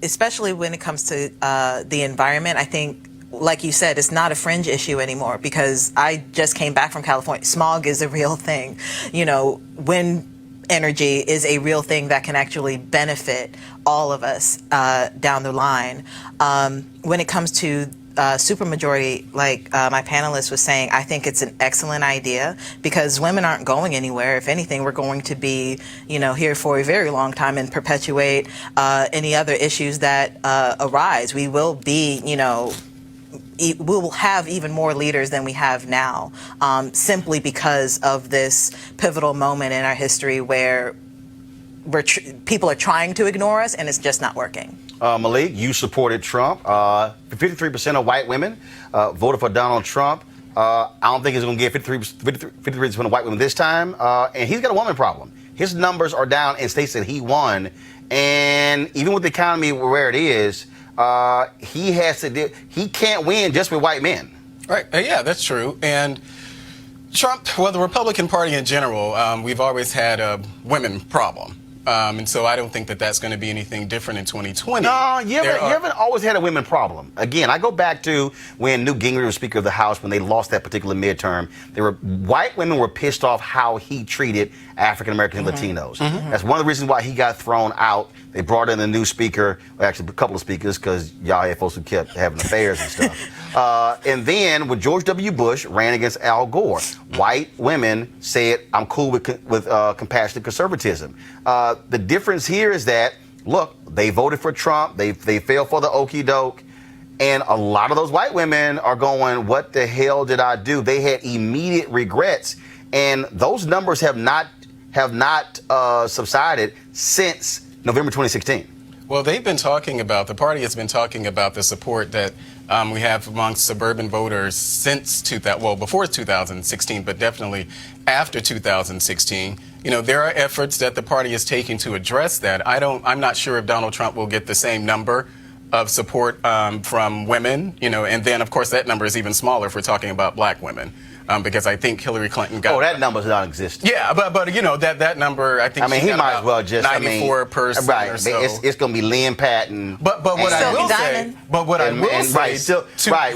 especially when it comes to the environment. I think, like you said, it's not a fringe issue anymore because I just came back from California. Smog is a real thing. You know, wind energy is a real thing that can actually benefit all of us down the line. When it comes to supermajority, like my panelist was saying, I think it's an excellent idea because women aren't going anywhere. If anything, we're going to be, you know, here for a very long time and perpetuate any other issues that arise. We will be, you know, we will have even more leaders than we have now, simply because of this pivotal moment in our history where people are trying to ignore us and it's just not working. Malik, you supported Trump. 53% of white women voted for Donald Trump. I don't think he's going to get 53% of white women this time. And he's got a woman problem. His numbers are down in states that he won. And even with the economy where it is, he can't win just with white men. Right. Yeah, that's true. And Trump, well, the Republican Party in general, we've always had a women problem. And so I don't think that that's going to be anything different in 2020. No, you haven't always had a women problem. Again, I go back to when Newt Gingrich was Speaker of the House when they lost that particular midterm. White women were pissed off how he treated African Americans and Latinos. That's one of the reasons why he got thrown out. They brought in a new speaker, well, actually a couple of speakers, because y'all had folks who kept having affairs and stuff. And then when George W. Bush ran against Al Gore, white women said, I'm cool with compassionate conservatism. The difference here is that, look, they voted for Trump. They fell for the okie doke. And a lot of those white women are going, what the hell did I do? They had immediate regrets. And those numbers have not subsided since November 2016. Well, they've been talking about, the party has been talking about the support that we have amongst suburban voters since before 2016, but definitely after 2016. You know, there are efforts that the party is taking to address that. I'm not sure if Donald Trump will get the same number of support from women, you know, and then of course that number is even smaller if we're talking about black women. Because I think Hillary Clinton got... Oh, that number's non-existent. Yeah, but you know, that number, I think... I mean, he might as well just... 94% right, or so. It's going to be Lynn Patton. But what I will say... But what I will say...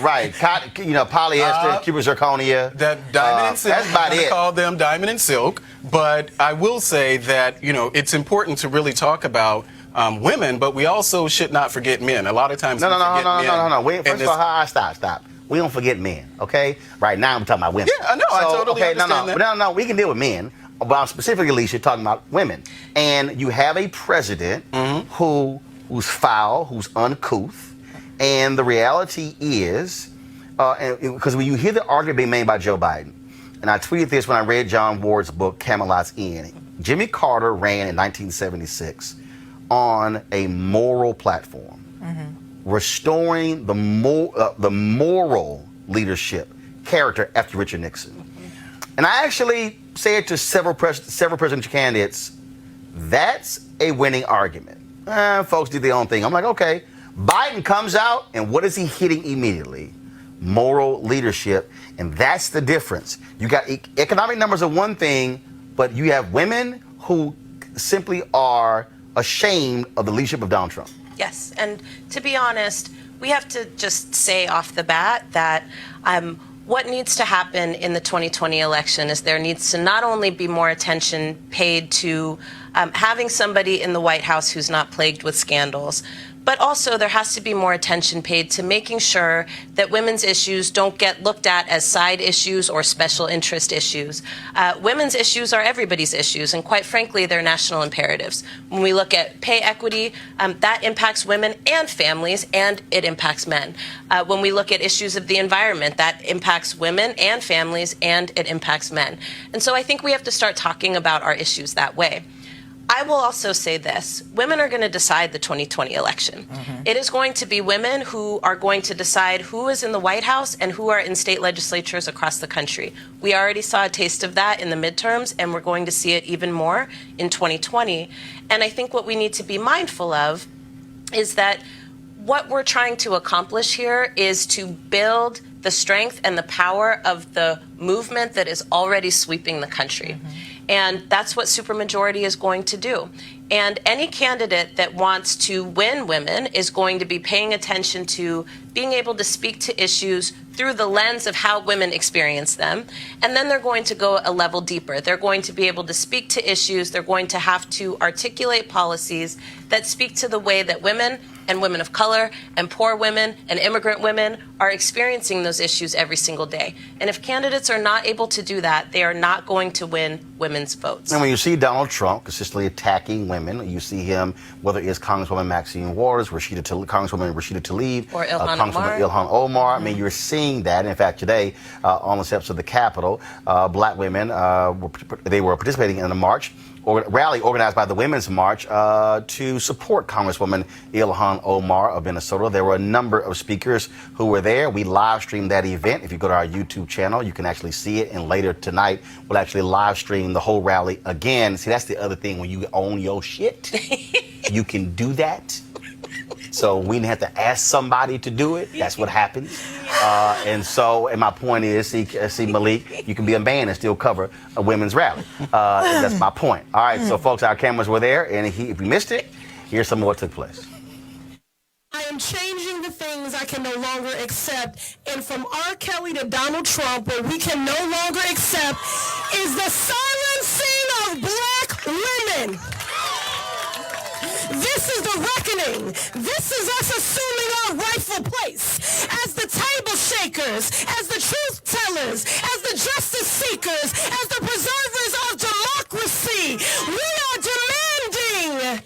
Right. You know, polyester, Cuban zirconia. That diamond and silk. That's about it. I call them diamond and silk. But I will say that, you know, it's important to really talk about women, but we also should not forget men. A lot of times No. First of all, stop. We don't forget men, okay? Right now, I'm talking about women. Yeah, no, I totally understand that. No, we can deal with men. But specifically, Alicia, talking about women. And you have a president who's foul, who's uncouth. And the reality is, because when you hear the argument being made by Joe Biden, and I tweeted this when I read John Ward's book, Camelot's End, Jimmy Carter ran in 1976 on a moral platform, restoring the moral leadership character after Richard Nixon. And I actually said to several presidential candidates, that's a winning argument. Folks do their own thing. I'm like, okay. Biden comes out, and what is he hitting immediately? Moral leadership. And that's the difference. You got economic numbers are one thing, but you have women who simply are ashamed of the leadership of Donald Trump. Yes, and to be honest, we have to just say off the bat that what needs to happen in the 2020 election is there needs to not only be more attention paid to having somebody in the White House who's not plagued with scandals, but also there has to be more attention paid to making sure that women's issues don't get looked at as side issues or special interest issues. Women's issues are everybody's issues, and quite frankly, they're national imperatives. When we look at pay equity, that impacts women and families, and it impacts men. When we look at issues of the environment, that impacts women and families, and it impacts men. And so I think we have to start talking about our issues that way. I will also say this. Women are going to decide the 2020 election. It is going to be women who are going to decide who is in the White House and who are in state legislatures across the country. We already saw a taste of that in the midterms, and we're going to see it even more in 2020. And I think what we need to be mindful of is that what we're trying to accomplish here is to build the strength and the power of the movement that is already sweeping the country. And that's what supermajority is going to do. And any candidate that wants to win women is going to be paying attention to being able to speak to issues through the lens of how women experience them. And then they're going to go a level deeper. They're going to be able to speak to issues. They're going to have to articulate policies that speak to the way that women and women of color and poor women and immigrant women are experiencing those issues every single day. And if candidates are not able to do that, they are not going to win women's votes. And when you see Donald Trump consistently attacking women, you see him, whether it's Congresswoman Maxine Waters, Congresswoman Rashida Tlaib, or Congresswoman Ilhan Omar. I mean, you're seeing that. In fact, today, on the steps of the Capitol, black women, they were participating in a march, or rally organized by the Women's March to support Congresswoman Ilhan Omar of Minnesota. There were a number of speakers who were there. We live streamed that event. If you go to our YouTube channel, you can actually see it. And later tonight, we'll actually live stream the whole rally again. See, that's the other thing. When you own your shit, you can do that. So we didn't have to ask somebody to do it. That's what happens. And my point is, see, Malik, you can be a man and still cover a women's rally. That's my point. All right, so folks, our cameras were there, and if you missed it, here's some of what took place. I am changing the things I can no longer accept. And from R. Kelly to Donald Trump, what we can no longer accept is the silencing of black women. This is the reckoning. This is us assuming our rightful place as the table shakers, as the truth tellers, as the justice seekers, as the preservers of democracy. We are demanding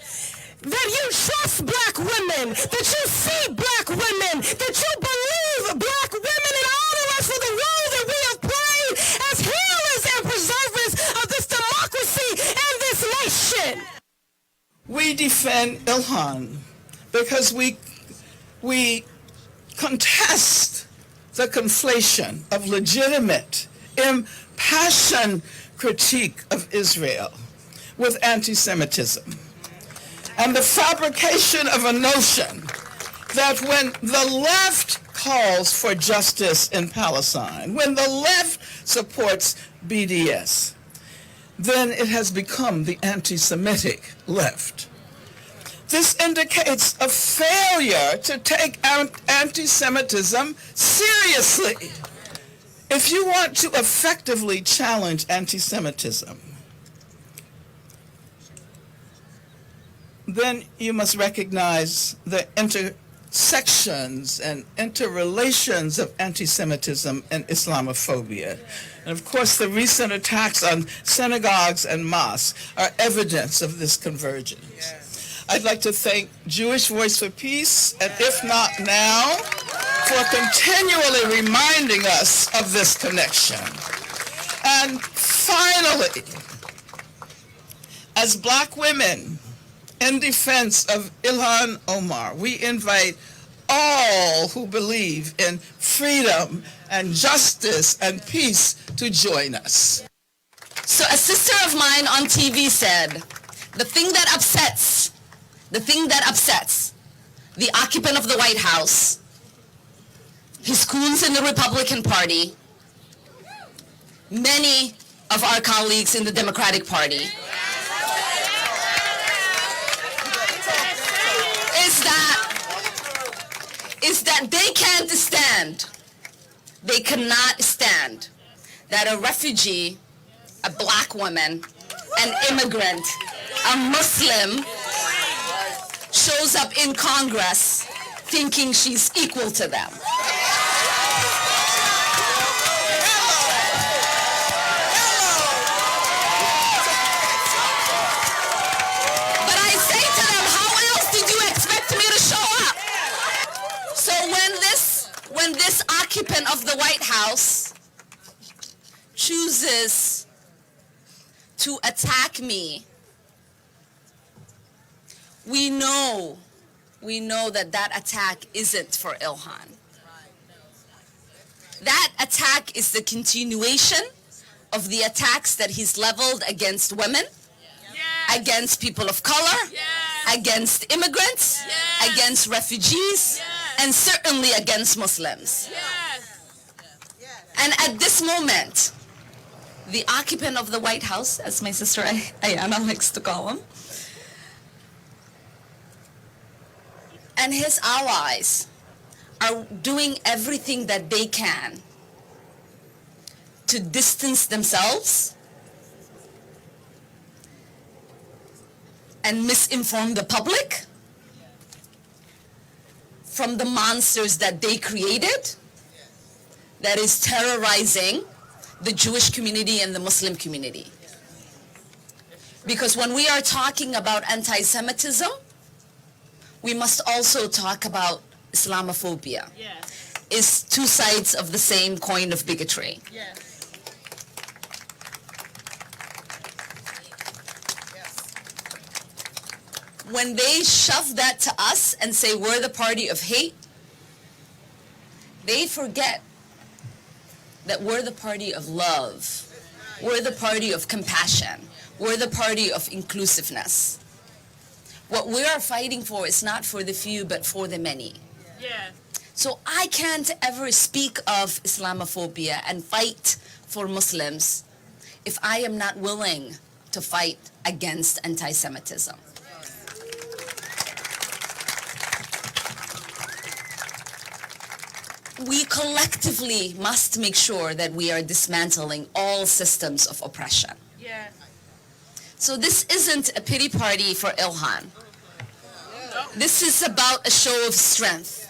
that you trust black women, that you see black women, that you believe black women, and honor us for the role that we have played as healers and preservers of this democracy and this nation. We defend Ilhan because we contest the conflation of legitimate, impassioned critique of Israel with anti-Semitism and the fabrication of a notion that when the left calls for justice in Palestine, when the left supports BDS, then it has become the anti-Semitic left. This indicates a failure to take anti-Semitism seriously. If you want to effectively challenge anti-Semitism, then you must recognize the intersections and interrelations of anti-Semitism and Islamophobia. And of course, the recent attacks on synagogues and mosques are evidence of this convergence. Yes. I'd like to thank Jewish Voice for Peace, and if not now, for continually reminding us of this connection. And finally, as Black women in defense of Ilhan Omar, we invite all who believe in freedom and justice and peace to join us. So a sister of mine on TV said, the thing that upsets the occupant of the White House, his goons in the Republican Party, many of our colleagues in the Democratic Party, is that they can't stand, they cannot stand that a refugee, a Black woman, an immigrant, a Muslim shows up in Congress thinking she's equal to them. But I say to them, how else did you expect me to show up? So when this occupant of the White House chooses to attack me, we know that attack isn't for Ilhan. That attack is the continuation of the attacks that he's leveled against women, against people of color, against immigrants, against refugees, and certainly against Muslims. And at this moment, the occupant of the White House, as my sister Ayanna likes to call him, and his allies are doing everything that they can to distance themselves and misinform the public from the monsters that they created that is terrorizing the Jewish community and the Muslim community. Because when we are talking about anti-Semitism, we must also talk about Islamophobia. It's two sides of the same coin of bigotry. When they shove that to us and say we're the party of hate, they forget that we're the party of love. We're the party of compassion. We're the party of inclusiveness. What we are fighting for is not for the few, but for the many. So I can't ever speak of Islamophobia and fight for Muslims if I am not willing to fight against anti-Semitism. We collectively must make sure that we are dismantling all systems of oppression. So this isn't a pity party for Ilhan. This is about a show of strength.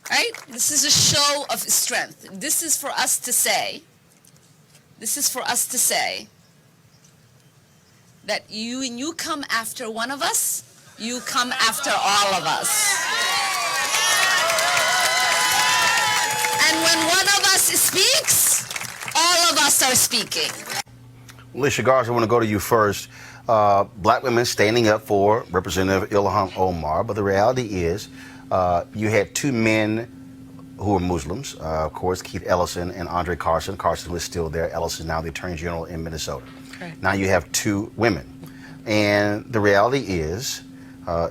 Right? This is a show of strength. This is for us to say that when you come after one of us, you come after all of us. And when one of us speaks, all of us are speaking. Alicia Garza, I want to go to you first. Black women standing up for Representative Ilhan Omar, but the reality is you had two men who were Muslims, of course, Keith Ellison and Andre Carson. Carson was still there. Ellison now the Attorney General in Minnesota. Correct. Now you have two women. And the reality is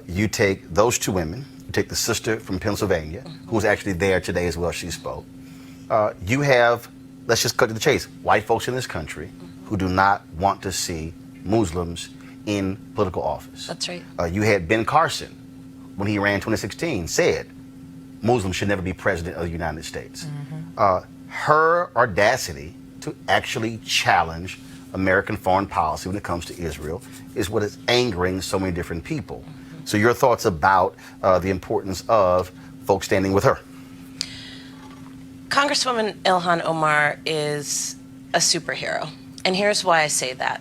you take those two women, you take the sister from Pennsylvania, who was actually there today as well, she spoke. You have, let's just cut to the chase, white folks in this country who do not want to see Muslims in political office. That's right. You had Ben Carson, when he ran 2016, said Muslims should never be president of the United States. Her audacity to actually challenge American foreign policy when it comes to Israel is what is angering so many different people. So your thoughts about the importance of folks standing with her? Congresswoman Ilhan Omar is a superhero. And here's why I say that.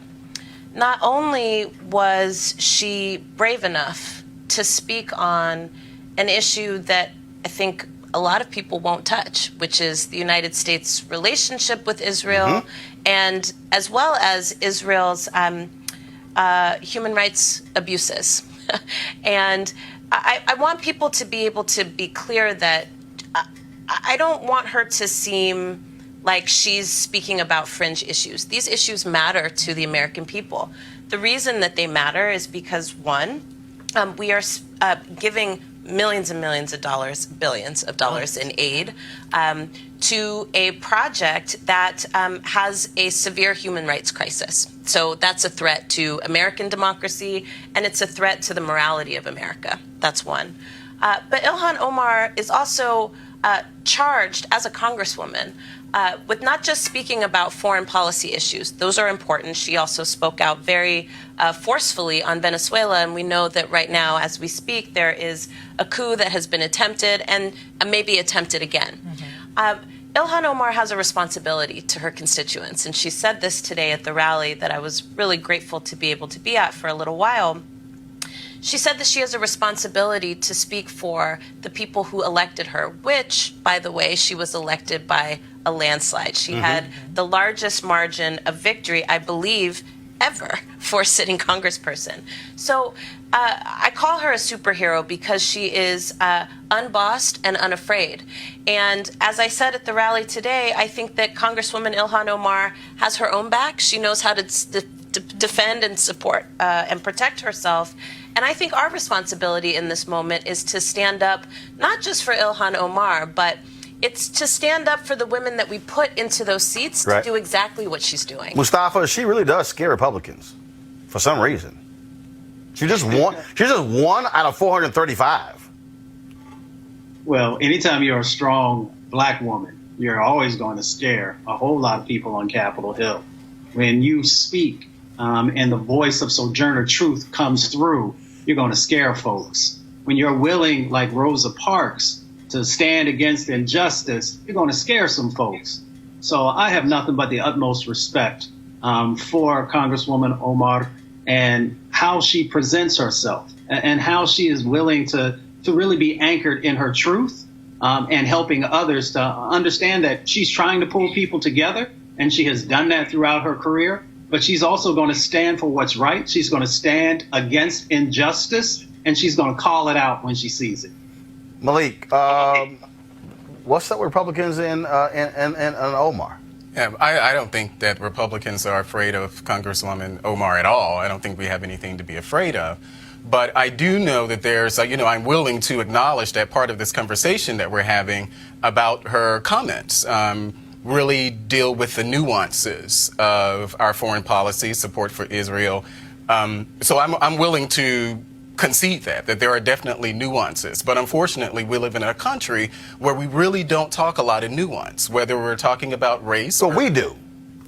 Not only was she brave enough to speak on an issue that I think a lot of people won't touch, which is the United States' relationship with Israel, and as well as Israel's human rights abuses. And I want people to be able to be clear that I don't want her to seem like she's speaking about fringe issues. These issues matter to the American people. The reason that they matter is because, one, we are giving millions and millions of dollars, billions of dollars in aid to a project that has a severe human rights crisis. So that's a threat to American democracy, and it's a threat to the morality of America. That's one. But Ilhan Omar is also charged as a congresswoman with not just speaking about foreign policy issues. Those are important. She also spoke out very forcefully on Venezuela, and we know that right now, as we speak, there is a coup that has been attempted and maybe attempted again. Ilhan Omar has a responsibility to her constituents, and she said this today at the rally that I was really grateful to be able to be at for a little while. She said that she has a responsibility to speak for the people who elected her, which, by the way, she was elected by a landslide. She had the largest margin of victory, I believe, ever for a sitting congressperson. So I call her a superhero because she is unbossed and unafraid. And as I said at the rally today, I think that Congresswoman Ilhan Omar has her own back. She knows how to defend and support and protect herself. And I think our responsibility in this moment is to stand up, not just for Ilhan Omar, but it's to stand up for the women that we put into those seats to do exactly what she's doing. Mustafa, she really does scare Republicans for some reason. She just won. She's just one out of 435. Well, anytime you're a strong black woman, you're always going to scare a whole lot of people on Capitol Hill. When you speak and the voice of Sojourner Truth comes through, you're going to scare folks. When you're willing, like Rosa Parks, to stand against injustice, you're going to scare some folks. So I have nothing but the utmost respect for Congresswoman Omar and how she presents herself and how she is willing to really be anchored in her truth and helping others to understand that she's trying to pull people together, and she has done that throughout her career. But she's also going to stand for what's right. She's going to stand against injustice, and she's going to call it out when she sees it. Malik, what's up with Republicans and Omar? Yeah, I don't think that Republicans are afraid of Congresswoman Omar at all. I don't think we have anything to be afraid of. But I do know that there's, I'm willing to acknowledge that part of this conversation that we're having about her comments really deal with the nuances of our foreign policy, support for Israel. So I'm willing to concede that there are definitely nuances. But unfortunately, we live in a country where we really don't talk a lot of nuance, whether we're talking about race. So we do.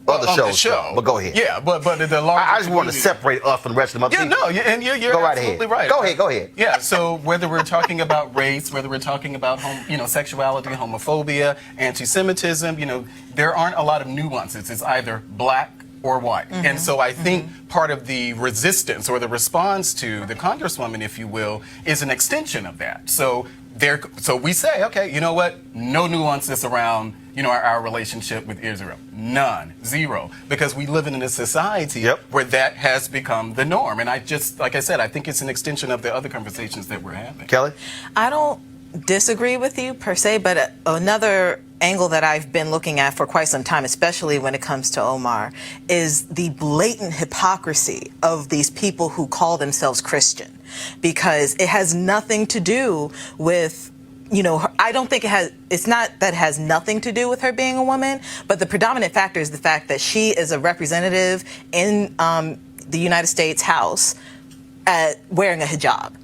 Other shows, but go ahead. Yeah, but the larger I just want to separate us from the rest of the people. No, and you're go right absolutely ahead. right. Go ahead. Yeah, so whether we're talking about race, whether we're talking about sexuality, homophobia, anti-Semitism, there aren't a lot of nuances. It's either black or white. And so I think part of the resistance or the response to the Congresswoman, if you will, is an extension of that. So we say, okay, you know what? No nuances around our relationship with Israel. None. Zero. Because we live in a society where that has become the norm. And like I said, I think it's an extension of the other conversations that we're having. Kelly? I don't disagree with you per se, but another angle that I've been looking at for quite some time, especially when it comes to Omar, is the blatant hypocrisy of these people who call themselves Christian. Because it has nothing to do with I don't think it's not that it has nothing to do with her being a woman, but the predominant factor is the fact that she is a representative in the United States House wearing a hijab.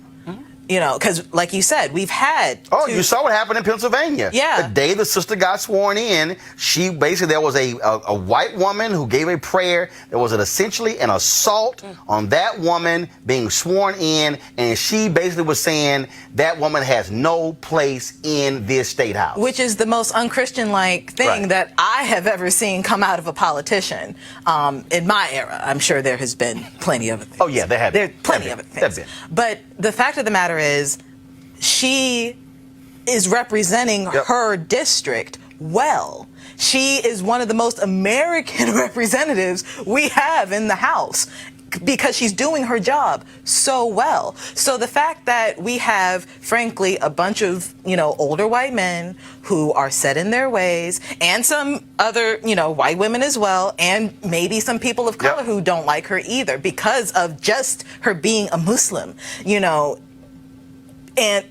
You know, because like you said, we've had. Oh, you saw what happened in Pennsylvania. Yeah. The day the sister got sworn in, there was a white woman who gave a prayer. There was essentially an assault on that woman being sworn in, and she basically was saying that woman has no place in this state house. Which is the most unchristian-like thing that I have ever seen come out of a politician in my era. I'm sure there has been plenty of it. Oh, yeah, there have been. There are plenty of things. But the fact of the matter is, she is representing her district well. She is one of the most American representatives we have in the House because she's doing her job so well. So the fact that we have, frankly, a bunch of, older white men who are set in their ways, and some other, white women as well, and maybe some people of color who don't like her either because of just her being a Muslim, and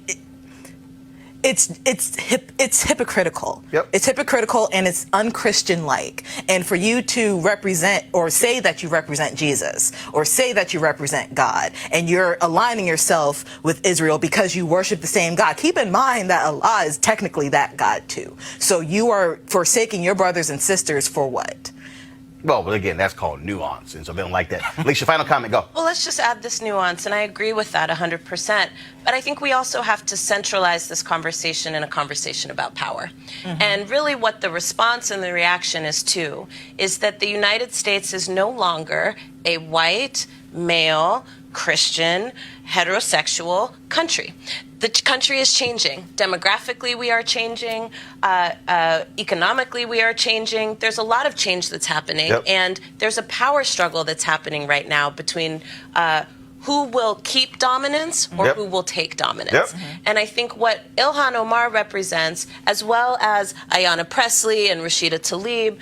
it's hypocritical. It's hypocritical and it's unchristian-like. And for you to represent or say that you represent Jesus or say that you represent God and you're aligning yourself with Israel because you worship the same God, keep in mind that Allah is technically that God too. So you are forsaking your brothers and sisters for what? Well, but again, that's called nuance, and so they don't like that. Alicia, final comment, go. Well, let's just add this nuance, and I agree with that 100%. But I think we also have to centralize this conversation in a conversation about power. And really what the response and the reaction is that the United States is no longer a white, male, Christian, heterosexual country. The country is changing. Demographically, we are changing. Economically, we are changing. There's a lot of change that's happening. And there's a power struggle that's happening right now between who will keep dominance or who will take dominance. And I think what Ilhan Omar represents, as well as Ayanna Pressley and Rashida Tlaib,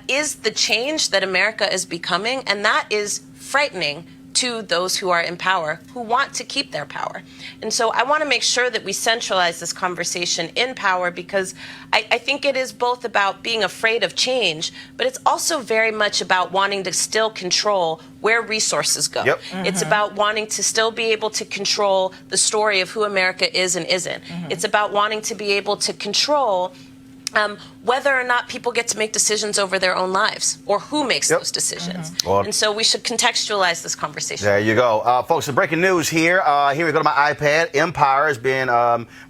is the change that America is becoming. And that is frightening to those who are in power, who want to keep their power. And so I want to make sure that we centralize this conversation in power, because I think it is both about being afraid of change, but it's also very much about wanting to still control where resources go. It's about wanting to still be able to control the story of who America is and isn't. It's about wanting to be able to control whether or not people get to make decisions over their own lives, or who makes those decisions. And so we should contextualize this conversation. There you go. Folks, some breaking news here. Here we go to my iPad. Empire has been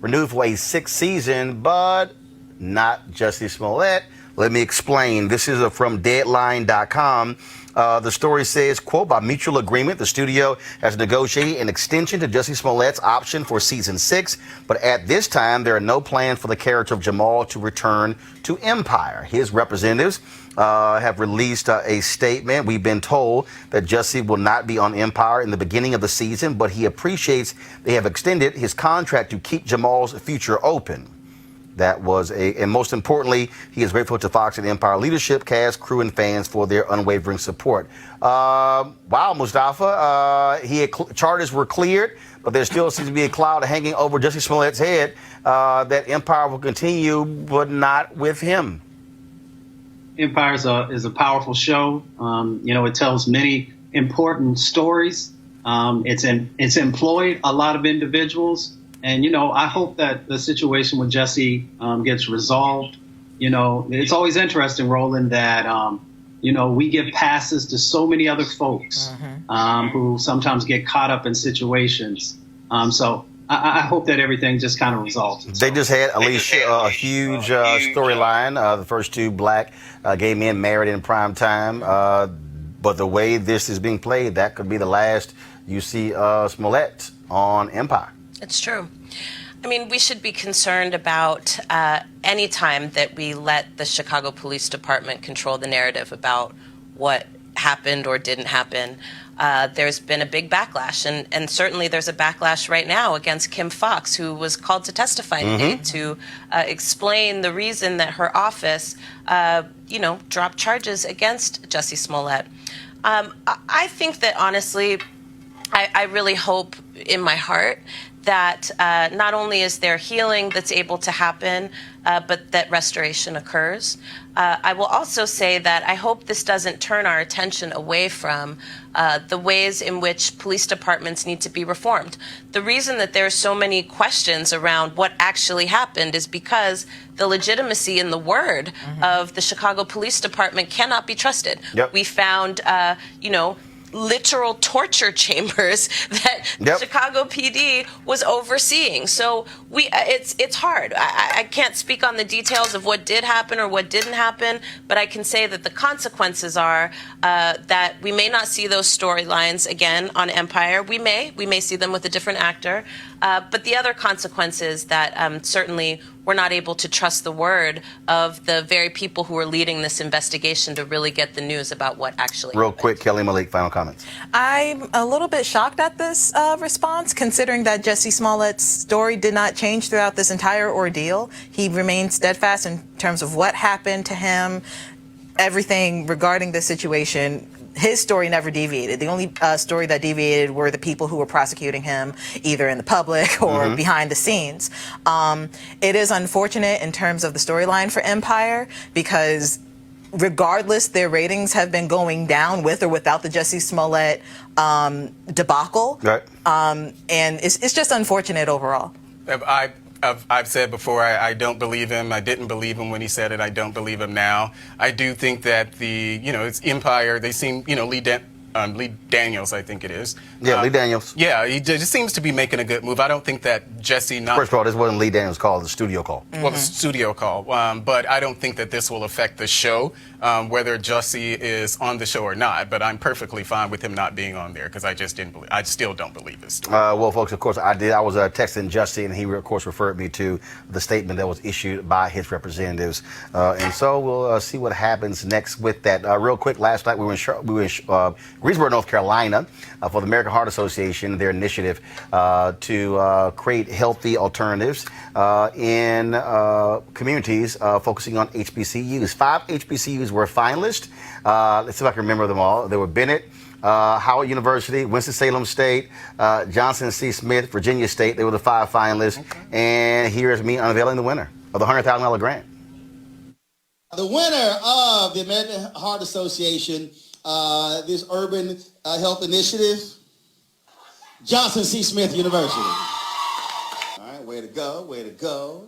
renewed for a 6th season, but not Jussie Smollett. Let me explain. This is from Deadline.com. The story says, quote, by mutual agreement, the studio has negotiated an extension to Jussie Smollett's option for season 6, but at this time, there are no plans for the character of Jamal to return to Empire. His representatives have released a statement. We've been told that Jussie will not be on Empire in the beginning of the season, but he appreciates they have extended his contract to keep Jamal's future open. That was and most importantly, he is grateful to Fox and Empire leadership, cast, crew, and fans for their unwavering support. Wow, Mustafa, charges were cleared, but there still seems to be a cloud hanging over Jussie Smollett's head that Empire will continue, but not with him. Empire is a powerful show. It tells many important stories. It's employed a lot of individuals. And, I hope that the situation with Jussie gets resolved. It's always interesting, Roland, that, we give passes to so many other folks who sometimes get caught up in situations. So I hope that everything just kind of resolves. They just had, Alicia, a huge storyline. The first 2 black gay men married in prime time. But the way this is being played, that could be the last you see Smollett on Empire. It's true. I mean, we should be concerned about any time that we let the Chicago Police Department control the narrative about what happened or didn't happen. There's been a big backlash, and certainly there's a backlash right now against Kim Foxx, who was called to testify today to explain the reason that her office, dropped charges against Jussie Smollett. I think that, honestly, I really hope in my heart that not only is there healing that's able to happen, but that restoration occurs. I will also say that I hope this doesn't turn our attention away from the ways in which police departments need to be reformed. The reason that there are so many questions around what actually happened is because the legitimacy in the word of the Chicago Police Department cannot be trusted. Yep. We found, literal torture chambers that Chicago PD was overseeing. So it's hard. I can't speak on the details of what did happen or what didn't happen, but I can say that the consequences are that we may not see those storylines again on Empire. We may see them with a different actor, but the other consequence is that certainly we're not able to trust the word of the very people who are leading this investigation to really get the news about what actually Real happened. quick, Kelly Malik, final comments. I'm a little bit shocked at this response, considering that Jussie Smollett's story did not change throughout this entire ordeal. He remained steadfast in terms of what happened to him, everything regarding this situation. His story never deviated. The only story that deviated were the people who were prosecuting him, either in the public or behind the scenes. It is unfortunate in terms of the storyline for Empire, because regardless, their ratings have been going down with or without the Jussie Smollett debacle. Right. And it's just unfortunate overall. I've said before, I don't believe him. I didn't believe him when he said it. I don't believe him now. I do think that it's Empire. They seem, Lee Daniels, I think it is. Yeah, Lee Daniels. Yeah, he just seems to be making a good move. I don't think that Jussie First of all, this wasn't Lee Daniels' call, the studio call. Well, the studio call. But I don't think that this will affect the show, whether Jussie is on the show or not. But I'm perfectly fine with him not being on there because I still don't believe his story. Well, folks, of course, I did. I was texting Jussie, and he, of course, referred me to the statement that was issued by his representatives. And so we'll see what happens next with that. Real quick, last night we were in Greensboro, North Carolina, for the American Heart Association, their initiative to create healthy alternatives in communities focusing on HBCUs. 5 HBCUs were finalists. Let's see if I can remember them all. They were Bennett, Howard University, Winston-Salem State, Johnson C. Smith, Virginia State. They were the 5 finalists. Okay. And here's me unveiling the winner of the $100,000 grant. The winner of the American Heart Association, this urban health initiative, Johnson C. Smith University. All right, way to go, way to go,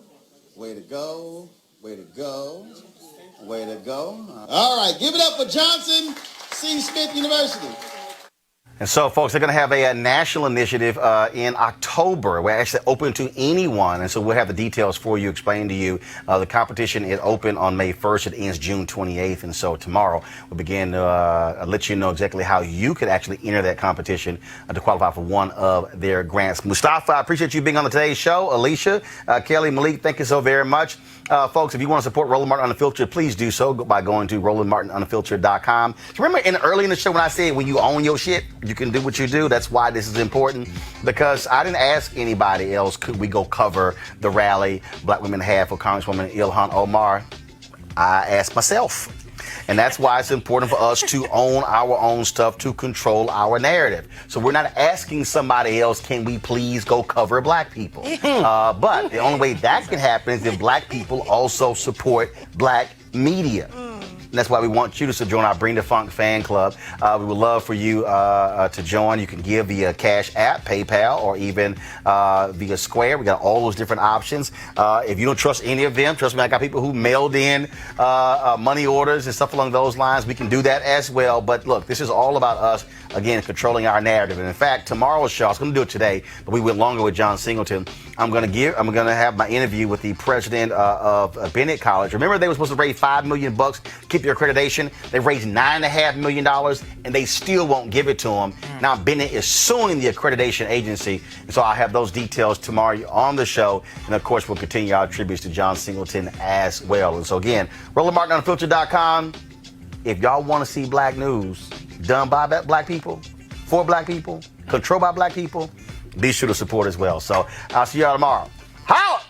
way to go, way to go, way to go. All right, give it up for Johnson C. Smith University. And so, folks, they're going to have a national initiative in October. We're actually open to anyone. And so we'll have the details for you, explain to you. The competition is open on May 1st. It ends June 28th. And so tomorrow we'll begin to let you know exactly how you could actually enter that competition to qualify for one of their grants. Mustafa, I appreciate you being on the Today's Show. Alicia, Kelly, Malik, thank you so very much. Folks, if you want to support Roland Martin Unfiltered, please do so by going to RolandMartinUnfiltered.com. Remember early in the show when I said when you own your shit, you can do what you do? That's why this is important, because I didn't ask anybody else, could we go cover the rally Black women had for Congresswoman Ilhan Omar? I asked myself. And that's why it's important for us to own our own stuff, to control our narrative. So we're not asking somebody else, can we please go cover Black people? But the only way that can happen is if Black people also support Black media. And that's why we want you to join our Bring the Funk fan club. We would love for you to join. You can give via Cash App, PayPal, or even via Square. We got all those different options. If you don't trust any of them, trust me, I got people who mailed in money orders and stuff along those lines. We can do that as well. But look, this is all about us, again, controlling our narrative. And in fact, tomorrow's show, I was going to do it today, but we went longer with John Singleton. I'm going to have my interview with the president of Bennett College. Remember, they were supposed to raise $5 million to keep their accreditation. They raised $9.5 million, and they still won't give it to them. Now Bennett is suing the accreditation agency, and so I'll have those details tomorrow on the show. And of course, we'll continue our tributes to John Singleton as well. And so again, RolandMartinUnfiltered.com. If y'all want to see Black news done by Black people, for Black people, controlled by Black people, be sure to support as well. So I'll see y'all tomorrow. Holla!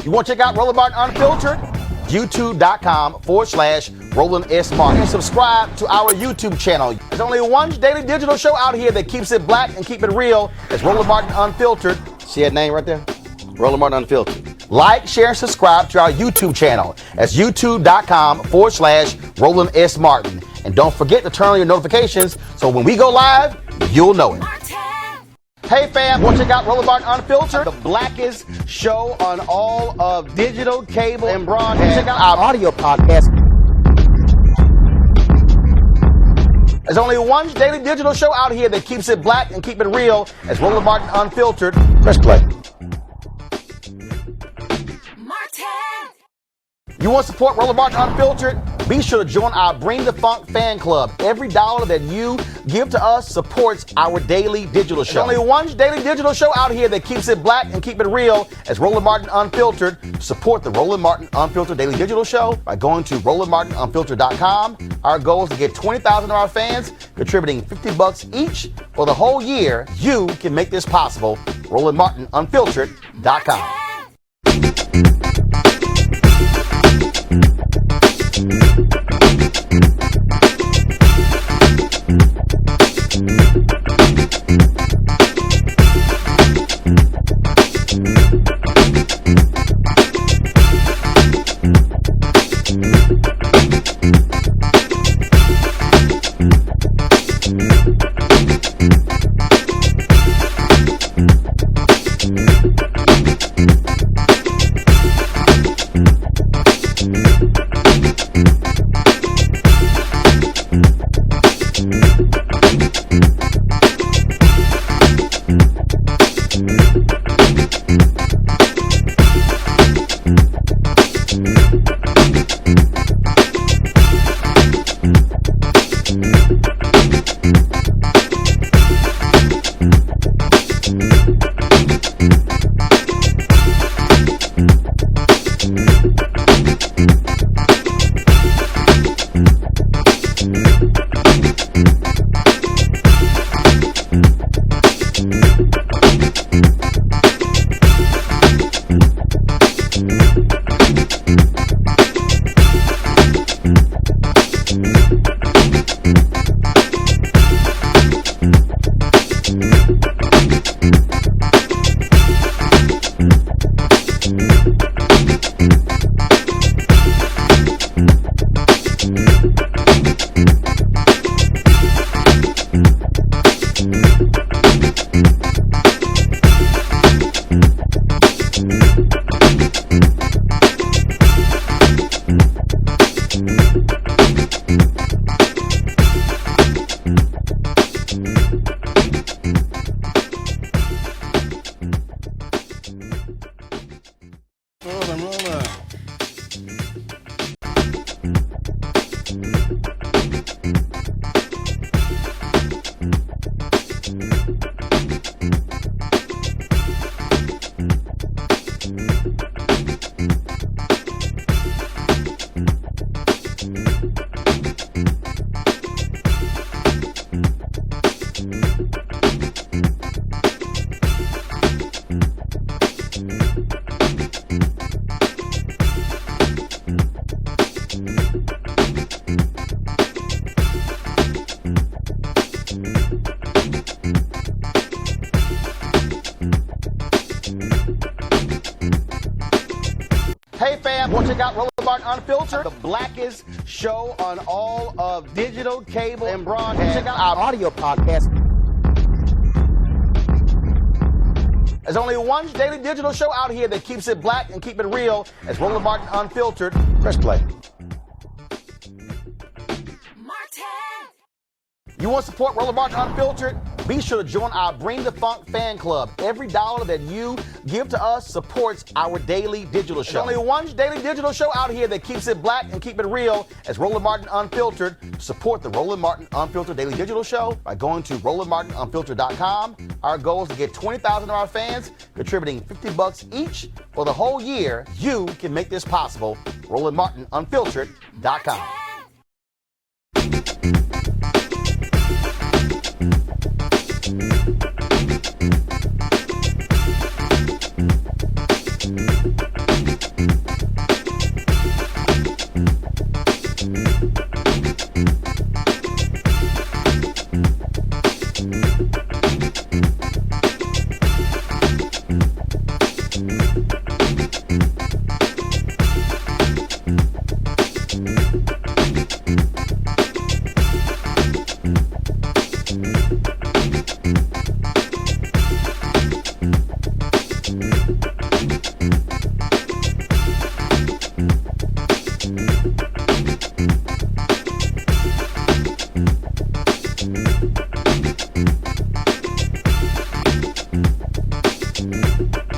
You want to check out Roland Martin Unfiltered? YouTube.com/Roland S. Martin. And subscribe to our YouTube channel. There's only one daily digital show out here that keeps it black and keep it real. It's Roland Martin Unfiltered. See that name right there? Roland Martin Unfiltered. Like, share, and subscribe to our YouTube channel. That's YouTube.com/Roland S. Martin. And don't forget to turn on your notifications so when we go live, you'll know it. Hey fam, want to check out Roland Martin Unfiltered? The blackest show on all of digital, cable, and broadcast. Check out our audio podcast. There's only one daily digital show out here that keeps it black and keep it real. It's Roland Martin Unfiltered. Press play. You want to support Roland Martin Unfiltered? Be sure to join our Bring the Funk fan club. Every dollar that you give to us supports our daily digital show. There's only one daily digital show out here that keeps it black and keep it real. It's Roland Martin Unfiltered. Support the Roland Martin Unfiltered daily digital show by going to RolandMartinUnfiltered.com. Our goal is to get 20,000 of our fans contributing $50 each for the whole year. You can make this possible. RolandMartinUnfiltered.com. Hey fam, want to check out Roland Martin Unfiltered? The blackest show on all of digital, cable, and broadcast. Check out our audio podcast. There's only one daily digital show out here that keeps it black and keep it real. It's Roland Martin Unfiltered. Press play. You want to support Roland Martin Unfiltered? Be sure to join our Bring the Funk fan club. Every dollar that you give to us supports our daily digital show. There's only one daily digital show out here that keeps it black and keep it real. It's Roland Martin Unfiltered. Support the Roland Martin Unfiltered daily digital show by going to RolandMartinUnfiltered.com. Our goal is to get 20,000 of our fans contributing $50 each for the whole year. You can make this possible. RolandMartinUnfiltered.com. Peace.